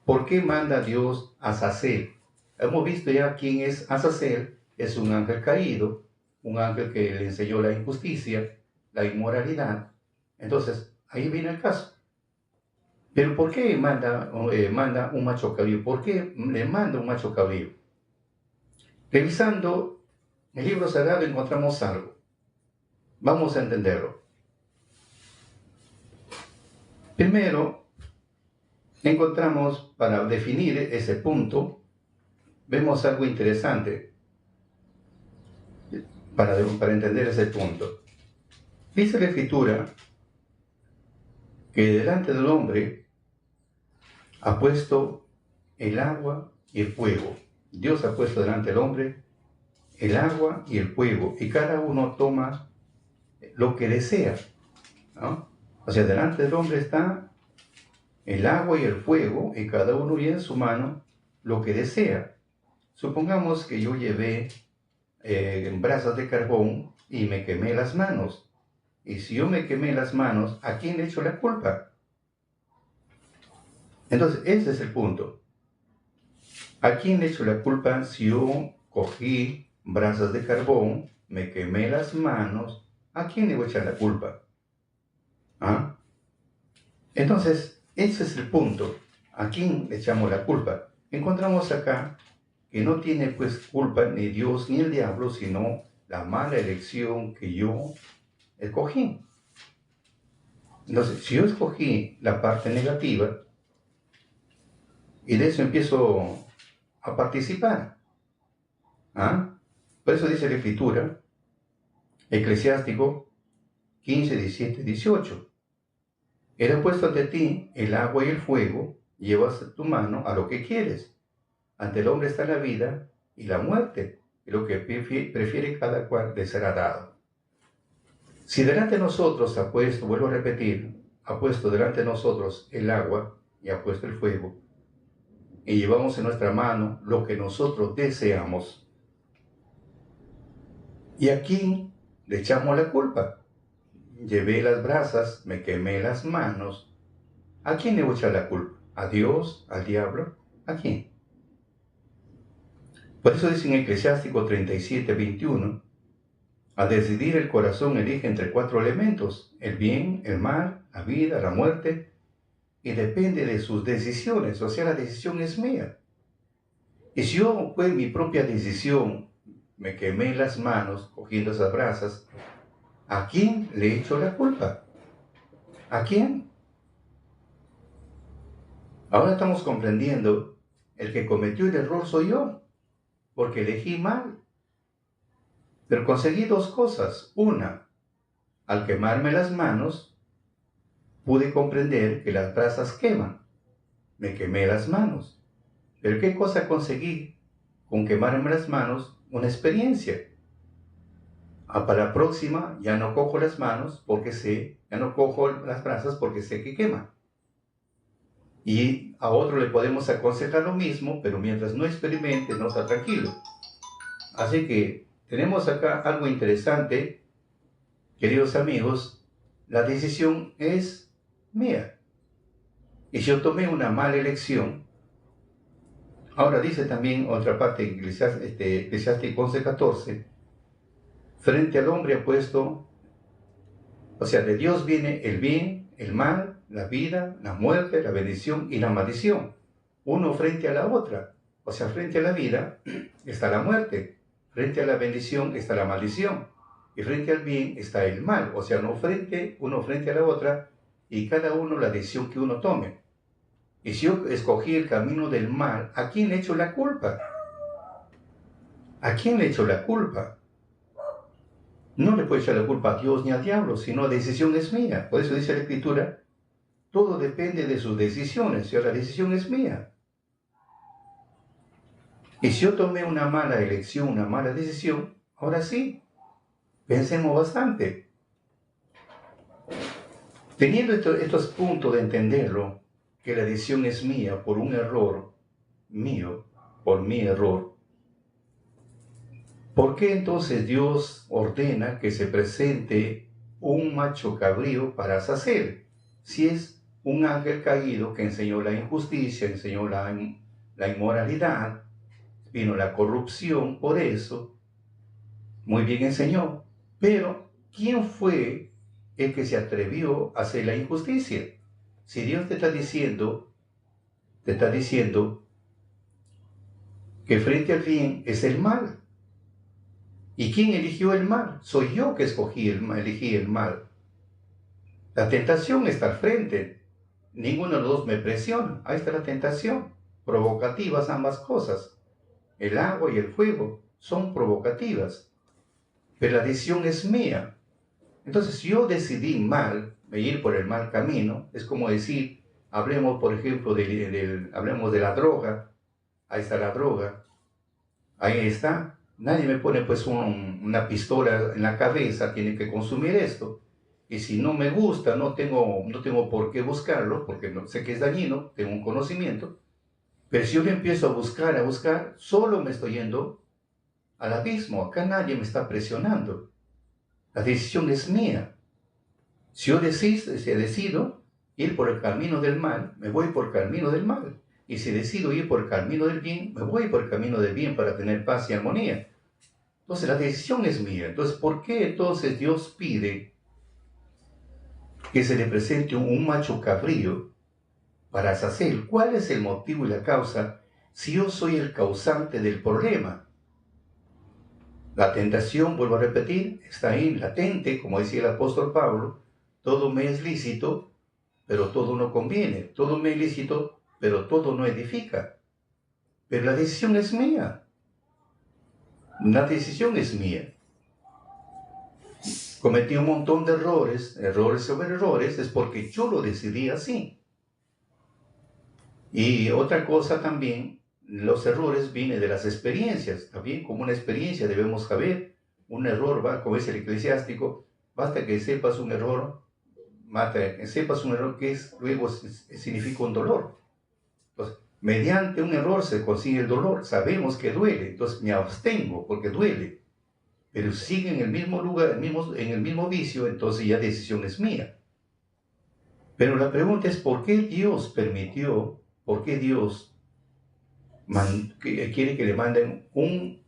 ¿Por qué manda Dios a Azazel? Hemos visto ya quién es Azazel, es un ángel caído, un ángel que le enseñó la injusticia, la inmoralidad. Entonces, ahí viene el caso. Pero ¿por qué manda un macho cabrío? ¿Por qué le manda un macho cabrío? Revisando el libro sagrado encontramos algo. Vamos a entenderlo. Primero, encontramos, para definir ese punto, vemos algo interesante para entender ese punto. Dice la Escritura que delante del hombre ha puesto el agua y el fuego. Dios ha puesto delante del hombre el agua y el fuego, y cada uno toma lo que desea, ¿no? O sea, delante del hombre está el agua y el fuego, y cada uno lleva en su mano lo que desea. Supongamos que yo llevé brasas de carbón y me quemé las manos. Y si yo me quemé las manos, ¿a quién le echo la culpa? Entonces, ese es el punto. ¿A quién le echo la culpa si yo cogí brasas de carbón, me quemé las manos? ¿A quién le voy a echar la culpa? ¿Ah? Entonces, ese es el punto. ¿A quién le echamos la culpa? Encontramos acá que no tiene pues culpa ni Dios ni el diablo, sino la mala elección que yo escogí. Entonces, si yo escogí la parte negativa y de eso empiezo a participar, ¿ah? Por eso dice la Escritura, Eclesiástico 15, 17, 18. He puesto ante ti el agua y el fuego, llevas tu mano a lo que quieres. Ante el hombre está la vida y la muerte, y lo que prefiere cada cual le será dado. Si delante de nosotros ha puesto, vuelvo a repetir, ha puesto delante de nosotros el agua y ha puesto el fuego, y llevamos en nuestra mano lo que nosotros deseamos, ¿y a quién le echamos la culpa? Llevé las brasas, me quemé las manos. ¿A quién le voy a echar la culpa? ¿A Dios? ¿Al diablo? ¿A quién? Por eso dice en Eclesiástico 37, 21, al decidir el corazón elige entre 4 elementos, el bien, el mal, la vida, la muerte, y depende de sus decisiones, o sea, la decisión es mía. Y si yo, fue mi propia decisión, me quemé las manos cogiendo esas brasas, ¿a quién le echo la culpa? ¿A quién? Ahora estamos comprendiendo, el que cometió el error soy yo, porque elegí mal. Pero conseguí 2 cosas. Una, al quemarme las manos, pude comprender que las brasas queman. Me quemé las manos. Pero ¿qué cosa conseguí con quemarme las manos? Una experiencia. Para la próxima ya no cojo las manos porque ya no cojo las brasas porque sé que quema. Y a otro le podemos aconsejar lo mismo, pero mientras no experimente no está tranquilo. Así que tenemos acá algo interesante, queridos amigos, la decisión es mía. Y si yo tomé una mala elección, ahora dice también otra parte, Eclesiástico 11:14, frente al hombre ha puesto, o sea, de Dios viene el bien, el mal, la vida, la muerte, la bendición y la maldición. Uno frente a la otra. O sea, frente a la vida está la muerte, frente a la bendición está la maldición, y frente al bien está el mal. O sea, uno frente a la otra, y cada uno la decisión que uno tome. Y si yo escogí el camino del mal, ¿a quién le echo la culpa? ¿A quién le echo la culpa? No le puedo echar la culpa a Dios ni al diablo, sino la decisión es mía. Por eso dice la Escritura todo depende de sus decisiones, y la decisión es mía. Y si yo tomé una mala elección, una mala decisión, ahora sí, pensemos bastante. Teniendo estos puntos de entenderlo, que la decisión es mía por un error mío, por mi error, ¿por qué entonces Dios ordena que se presente un macho cabrío para Azazel? Si es un ángel caído que enseñó la injusticia, enseñó la inmoralidad, vino la corrupción, por eso, muy bien enseñó. Pero, ¿quién fue el que se atrevió a hacer la injusticia? Si Dios te está diciendo que frente al bien es el mal. ¿Y quién eligió el mal? Soy yo que elegí el mal. La tentación está al frente. Ninguno de los dos me presiona. Ahí está la tentación. Provocativas ambas cosas. El agua y el fuego son provocativas. Pero la decisión es mía. Entonces, si yo decidí mal, ir por el mal camino, es como decir, hablemos, por ejemplo, hablemos de la droga. Ahí está la droga. Ahí está. Nadie me pone pues una pistola en la cabeza, tiene que consumir esto. Y si no me gusta, no tengo por qué buscarlo, porque no sé que es dañino, tengo un conocimiento. Pero si yo le empiezo a buscar, solo me estoy yendo al abismo. Acá nadie me está presionando. La decisión es mía. Si yo decido ir por el camino del mal, me voy por el camino del mal. Y si decido ir por el camino del bien, me voy por el camino del bien para tener paz y armonía. Entonces la decisión es mía. Entonces, ¿por qué entonces Dios pide que se le presente un macho cabrío para Azazel? ¿Cuál es el motivo y la causa si yo soy el causante del problema? La tentación, vuelvo a repetir, está ahí latente, como decía el apóstol Pablo, todo me es lícito, pero todo no conviene. Todo me es lícito, pero todo no edifica. Pero la decisión es mía. La decisión es mía. Cometí un montón de errores sobre errores, es porque yo lo decidí así. Y otra cosa también, los errores vienen de las experiencias. También como una experiencia debemos saber. Un error, como dice el eclesiástico, basta que sepas un error, que luego significa un dolor. Entonces, mediante un error se consigue el dolor. Sabemos que duele, entonces me abstengo porque duele. Pero sigue en el mismo lugar, en el mismo vicio, entonces ya decisión es mía. Pero la pregunta es, ¿por qué Dios quiere que le manden un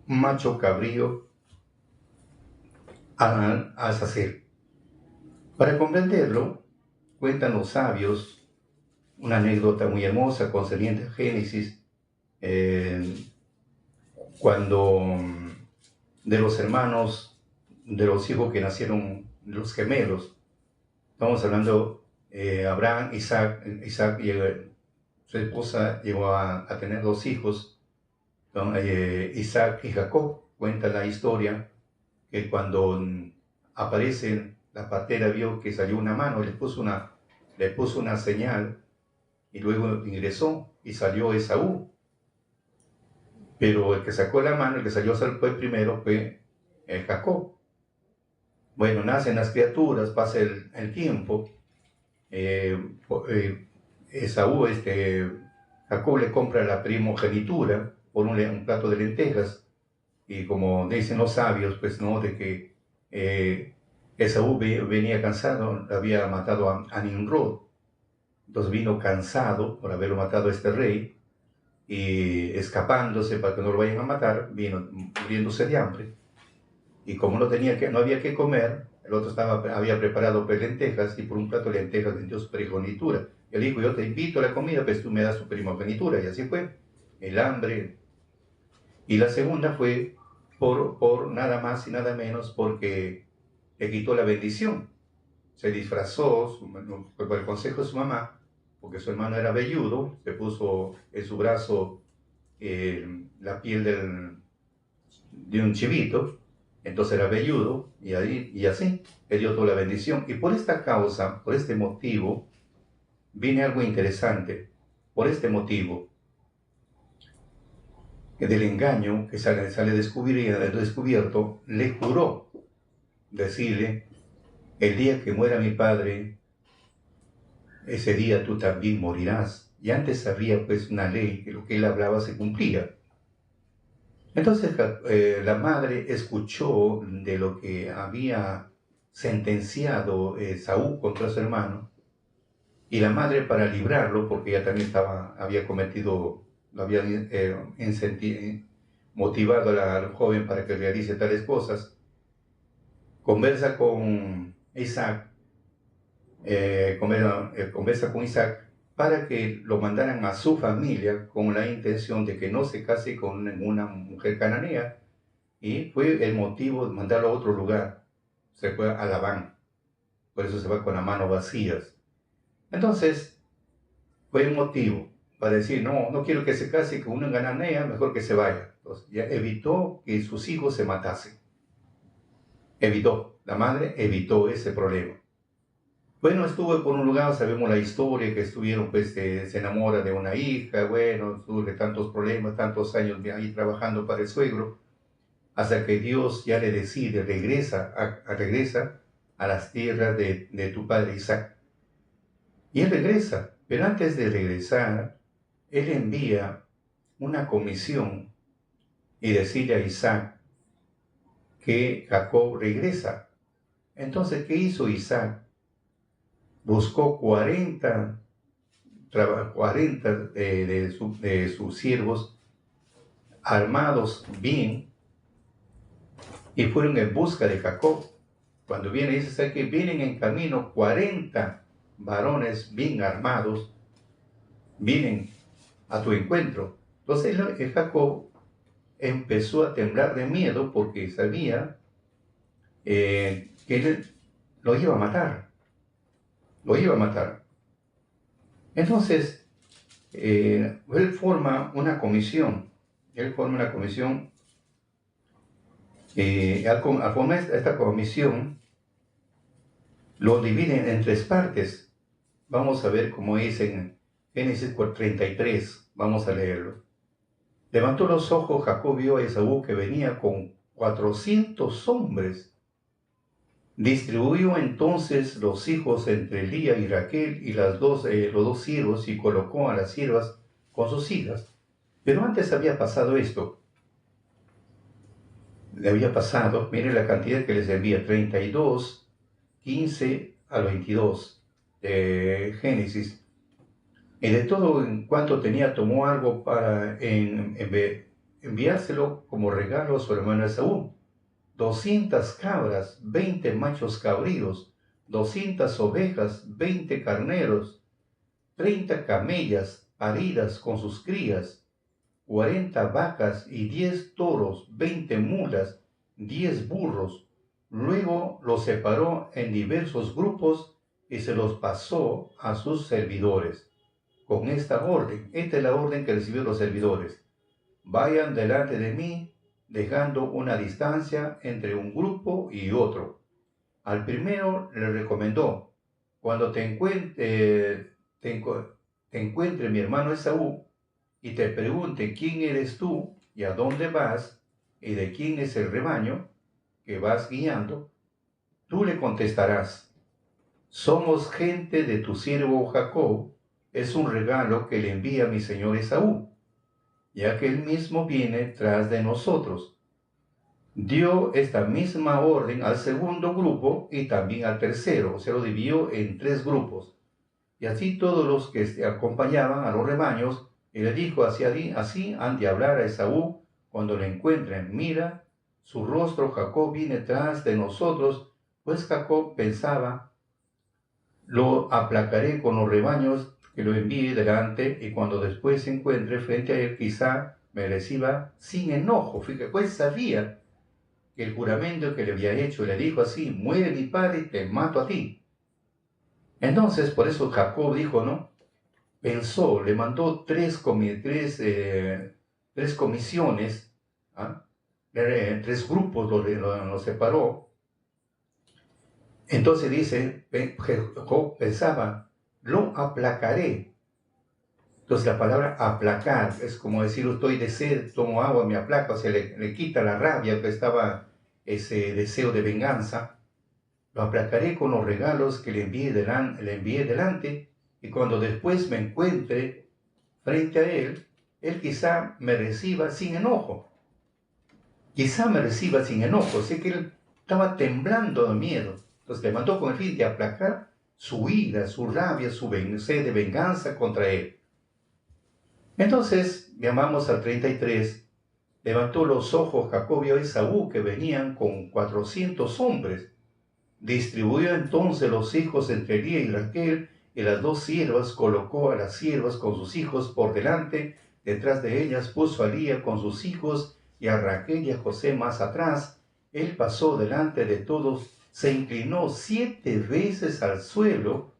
macho cabrío a Azazel? Para comprenderlo, cuentan los sabios una anécdota muy hermosa concerniente a Génesis, cuando de los hermanos, de los hijos que nacieron, los gemelos, estamos hablando Abraham, Isaac y su esposa llegó a tener dos hijos, Isaac y Jacob. Cuenta la historia que cuando aparece la partera, vio que salió una mano y le puso una señal, y luego ingresó y salió Esaú. Pero el que sacó la mano, el que salió fue primero, fue Jacob. Bueno, nacen las criaturas, pasa el tiempo. Esaú, Jacob le compra la primogenitura por un plato de lentejas. Y como dicen los sabios, pues no, de que Esaú venía cansado, había matado a Nimrod. Entonces vino cansado por haberlo matado a este rey, y escapándose para que no lo vayan a matar, vino muriéndose de hambre. Y como no había que comer, el otro había preparado lentejas, y por un plato de lentejas vendió su primogenitura. Y él dijo, yo te invito a la comida, pues tú me das tu primogenitura. Y así fue, el hambre. Y la segunda fue por nada más y nada menos porque le quitó la bendición. Se disfrazó, por el consejo de su mamá, porque su hermano era velludo, se puso en su brazo la piel de un chivito, Entonces era velludo y así le dio toda la bendición. Y por esta causa, por este motivo, viene algo interesante. Por este motivo, que del engaño que sale descubierto, le juró decirle, el día que muera mi padre, ese día tú también morirás. Y antes había pues una ley que lo que él hablaba se cumplía. Entonces la madre escuchó de lo que había sentenciado Saúl contra su hermano, y la madre, para librarlo, porque ella también había cometido, lo había motivado al joven para que realice tales cosas, conversa con Isaac, conversa con Isaac para que lo mandaran a su familia con la intención de que no se case con ninguna mujer cananea, y fue el motivo de mandarlo a otro lugar. Se fue a Labán, por eso se va con las manos vacías. Entonces, fue un motivo para decir, no quiero que se case con una cananea, mejor que se vaya. Entonces, ya evitó que sus hijos se matasen. La madre evitó ese problema. Bueno, estuvo por un lugar, sabemos la historia, que estuvieron, pues, se enamora de una hija, bueno, tuve tantos problemas, tantos años ahí trabajando para el suegro, hasta que Dios ya le decide, regresa a las tierras de tu padre Isaac. Y él regresa, pero antes de regresar, él envía una comisión y decide a Isaac que Jacob regresa. Entonces, ¿qué hizo Isaac? Buscó 40 de sus siervos armados bien, y fueron en busca de Jacob. Cuando viene, dice que vienen en camino 40 varones bien armados, vienen a tu encuentro. Entonces Jacob empezó a temblar de miedo porque sabía que él lo iba a matar. Entonces, él forma una comisión. Al formar esta comisión, lo dividen en 3 partes. Vamos a ver cómo es en Génesis 33. Vamos a leerlo. Levantó los ojos, Jacob vio a Esaú que venía con 400 hombres. Distribuyó entonces los hijos entre Lía y Raquel y los dos siervos, y colocó a las siervas con sus hijas. Pero antes había pasado esto. Le había pasado, mire la cantidad que les envía, 32, 15 al 22 de Génesis. Y de todo en cuanto tenía, tomó algo para enviárselo como regalo a su hermano Esaú. 200 cabras, 20 machos cabríos, 200 ovejas, 20 carneros, 30 camellas paridas con sus crías, 40 vacas y 10 toros, 20 mulas, 10 burros. Luego los separó en diversos grupos y se los pasó a sus servidores. Con esta orden, esta es la orden que recibieron los servidores: vayan delante de mí, dejando una distancia entre un grupo y otro. Al primero le recomendó: cuando te encuentre mi hermano Esaú y te pregunte quién eres tú y a dónde vas y de quién es el rebaño que vas guiando, tú le contestarás: somos gente de tu siervo Jacob, es un regalo que le envía mi señor Esaú, ya que él mismo viene tras de nosotros. Dio esta misma orden al segundo grupo y también al tercero, se lo dividió en 3 grupos. Y así todos los que acompañaban a los rebaños, y le dijo: así han de hablar a Esaú cuando le encuentren: mira, su rostro, Jacob viene tras de nosotros. Pues Jacob pensaba: lo aplacaré con los rebaños que lo envíe delante, y cuando después se encuentre frente a él, quizá me reciba sin enojo. Fíjate, pues sabía que el juramento que le había hecho, le dijo así: muere mi padre y te mato a ti. Entonces, por eso Jacob dijo, ¿no? Pensó, le mandó tres comisiones, ¿ah? tres grupos los separó. Entonces dice, Job pensaba, lo aplacaré. Entonces la palabra aplacar es como decir, estoy de sed, tomo agua, me aplaca, o sea, le quita la rabia que estaba, ese deseo de venganza. Lo aplacaré con los regalos que le envié delante, y cuando después me encuentre frente a él quizá me reciba sin enojo. Quizá me reciba sin enojo. Sé que él estaba temblando de miedo. Entonces le mandó con el fin de aplacar su ira, su rabia, su sed de venganza contra él. Entonces, llamamos al 33, levantó los ojos Jacob y a Esaú, que venían con 400 hombres. Distribuyó entonces los hijos entre Lía y Raquel, y las dos siervas colocó a las siervas con sus hijos por delante, detrás de ellas puso a Lía con sus hijos, y a Raquel y a José más atrás. Él pasó delante de todos, se inclinó 7 veces al suelo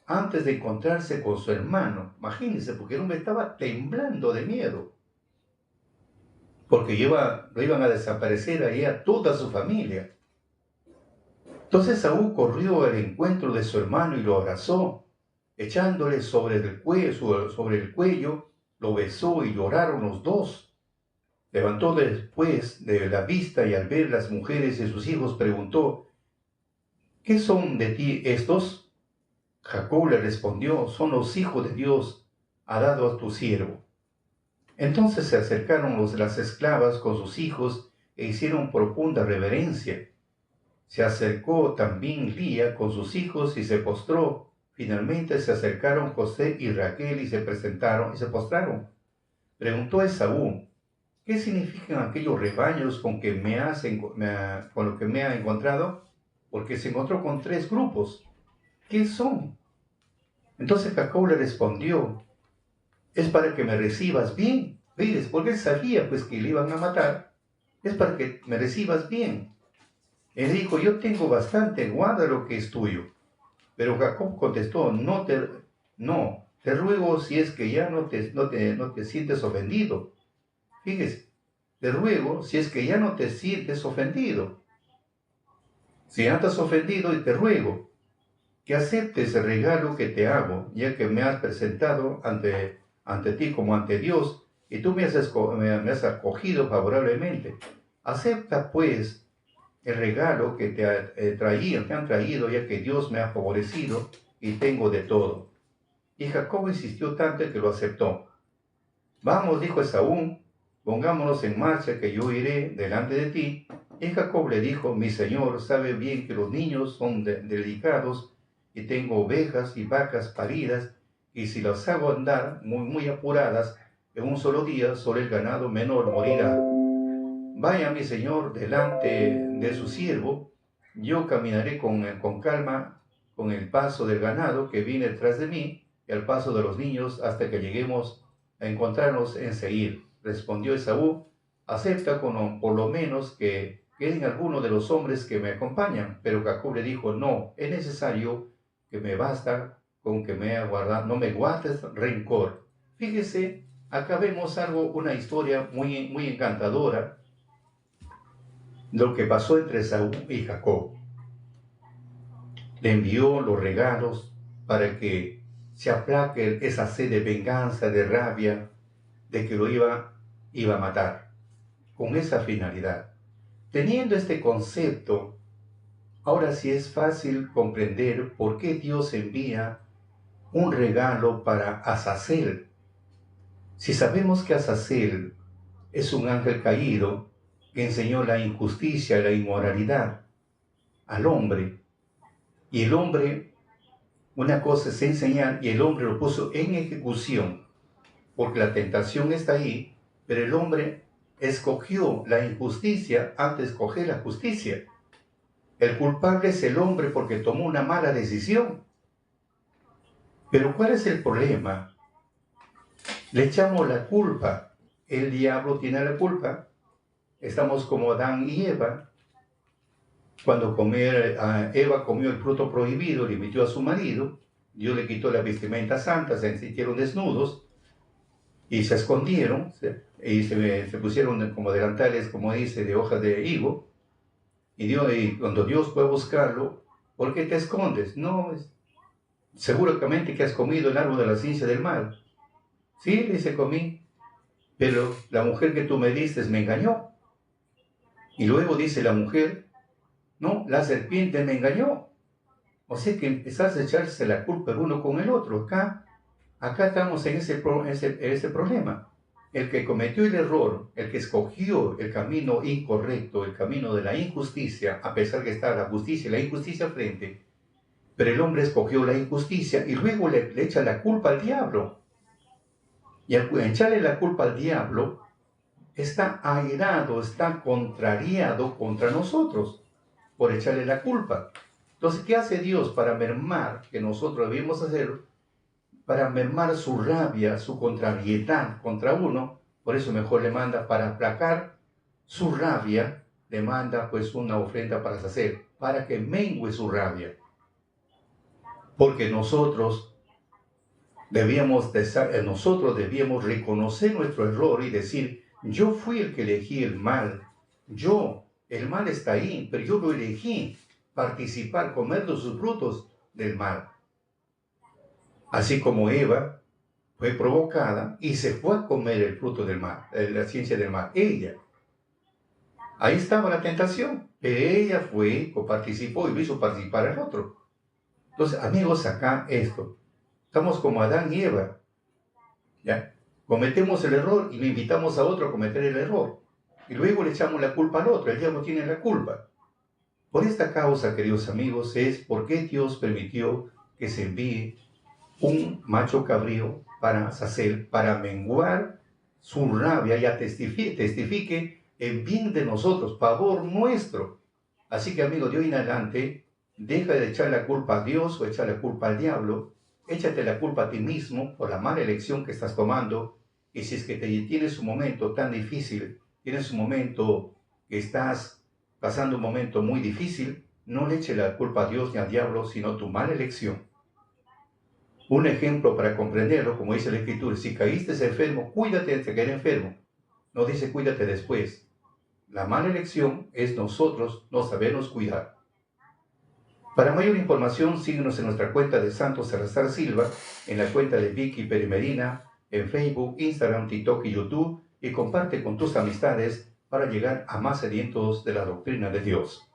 antes de encontrarse con su hermano. Imagínense, porque el hombre estaba temblando de miedo, porque lo iban a desaparecer ahí a toda su familia. Entonces Saúl corrió al encuentro de su hermano y lo abrazó, echándole sobre el cuello, lo besó y lloraron los dos. Levantó después de la vista y al ver las mujeres y sus hijos preguntó, ¿qué son de ti estos? Jacob le respondió, son los hijos de Dios, ha dado a tu siervo. Entonces se acercaron las esclavas con sus hijos e hicieron profunda reverencia. Se acercó también Lía con sus hijos y se postró. Finalmente se acercaron José y Raquel y se postraron. Preguntó Esaú, ¿qué significan aquellos rebaños con lo que me ha encontrado? Porque se encontró con 3 grupos. ¿Qué son? Entonces Jacob le respondió, es para que me recibas bien. ¿Ves? Porque él sabía pues que le iban a matar. Es para que me recibas bien. Él dijo, yo tengo bastante, guarda lo que es tuyo. Pero Jacob contestó, no, te ruego si es que ya no te sientes ofendido. Fíjese, te ruego si es que ya no te sientes ofendido. Si ya estás ofendido, y te ruego que aceptes el regalo que te hago, ya que me has presentado ante ti como ante Dios, y tú me has acogido favorablemente. Acepta pues el regalo que te han traído, ya que Dios me ha favorecido y tengo de todo. Y Jacob insistió tanto que lo aceptó. Vamos, dijo Esaú, pongámonos en marcha, que yo iré delante de ti. Y Jacob le dijo, mi señor sabe bien que los niños son delicados, y tengo ovejas y vacas paridas, y si las hago andar muy apuradas, en un solo día, solo el ganado menor morirá. Vaya mi señor delante de su siervo, yo caminaré con calma con el paso del ganado que viene detrás de mí y al paso de los niños hasta que lleguemos a encontrarnos en Seir. Respondió Esaú, acepta por lo menos que queden algunos de los hombres que me acompañan. Pero Jacob le dijo, no, es necesario que me basta con que me guardado, no me guardes rencor. Fíjese, acá vemos una historia muy encantadora, lo que pasó entre Esaú y Jacob. Le envió los regalos para que se aplaque esa sed de venganza, de rabia, de que lo iba a matar, con esa finalidad. Teniendo este concepto, ahora sí es fácil comprender por qué Dios envía un regalo para Azazel. Si sabemos que Azazel es un ángel caído que enseñó la injusticia y la inmoralidad al hombre, y el hombre, una cosa es enseñar, y el hombre lo puso en ejecución, porque la tentación está ahí, pero el hombre escogió la injusticia antes de escoger la justicia. El culpable es el hombre porque tomó una mala decisión. Pero ¿cuál es el problema? Le echamos la culpa. El diablo tiene la culpa. Estamos como Adán y Eva. Cuando Eva comió el fruto prohibido, le metió a su marido, Dios le quitó la vestimenta santa, se sintieron desnudos. y se escondieron se pusieron como delantales, como dice, de hojas de higo. Y cuando Dios fue a buscarlo, ¿por qué te escondes? No, seguramente que has comido el árbol de la ciencia del mal. Sí, le dice, comí, pero la mujer que tú me diste me engañó. Y luego dice la mujer, no, la serpiente me engañó. O sea que empezás a echarse la culpa el uno con el otro. Acá estamos en ese problema. El que cometió el error, el que escogió el camino incorrecto, el camino de la injusticia, a pesar que está la justicia y la injusticia frente, pero el hombre escogió la injusticia y luego le echa la culpa al diablo. Y al echarle la culpa al diablo, está airado, está contrariado contra nosotros por echarle la culpa. Entonces, ¿qué hace Dios para mermar, que nosotros debemos hacer, para mermar su rabia, su contrariedad contra uno? Por eso mejor le manda para aplacar su rabia, le manda pues una ofrenda para hacer, para que mengue su rabia. Porque nosotros debíamos reconocer nuestro error y decir, yo fui el que elegí el mal, el mal está ahí, pero yo lo elegí, participar, comer de sus frutos del mal. Así como Eva fue provocada y se fue a comer el fruto del mal, la ciencia del mal, ella. Ahí estaba la tentación, pero ella fue, participó y lo hizo participar al otro. Entonces, amigos, acá esto, estamos como Adán y Eva, ¿ya? Cometemos el error y le invitamos a otro a cometer el error. Y luego le echamos la culpa al otro, el diablo tiene la culpa. Por esta causa, queridos amigos, es por qué Dios permitió que se envíe un macho cabrío para Azazel, para menguar su rabia y testifique en bien de nosotros, favor nuestro. Así que, amigos, de hoy en adelante, deja de echar la culpa a Dios o echar la culpa al diablo. Échate la culpa a ti mismo por la mala elección que estás tomando. Y si es que tienes un momento tan difícil, tienes un momento que estás pasando un momento muy difícil, no le eche la culpa a Dios ni al diablo, sino tu mala elección. Un ejemplo para comprenderlo, como dice la Escritura, si caíste enfermo, cuídate de caer enfermo. No dice cuídate después. La mala elección es nosotros no sabernos cuidar. Para mayor información, síguenos en nuestra cuenta de Santos Salazar Silva, en la cuenta de Vicky Perimedina, en Facebook, Instagram, TikTok y YouTube, y comparte con tus amistades para llegar a más sedientos de la doctrina de Dios.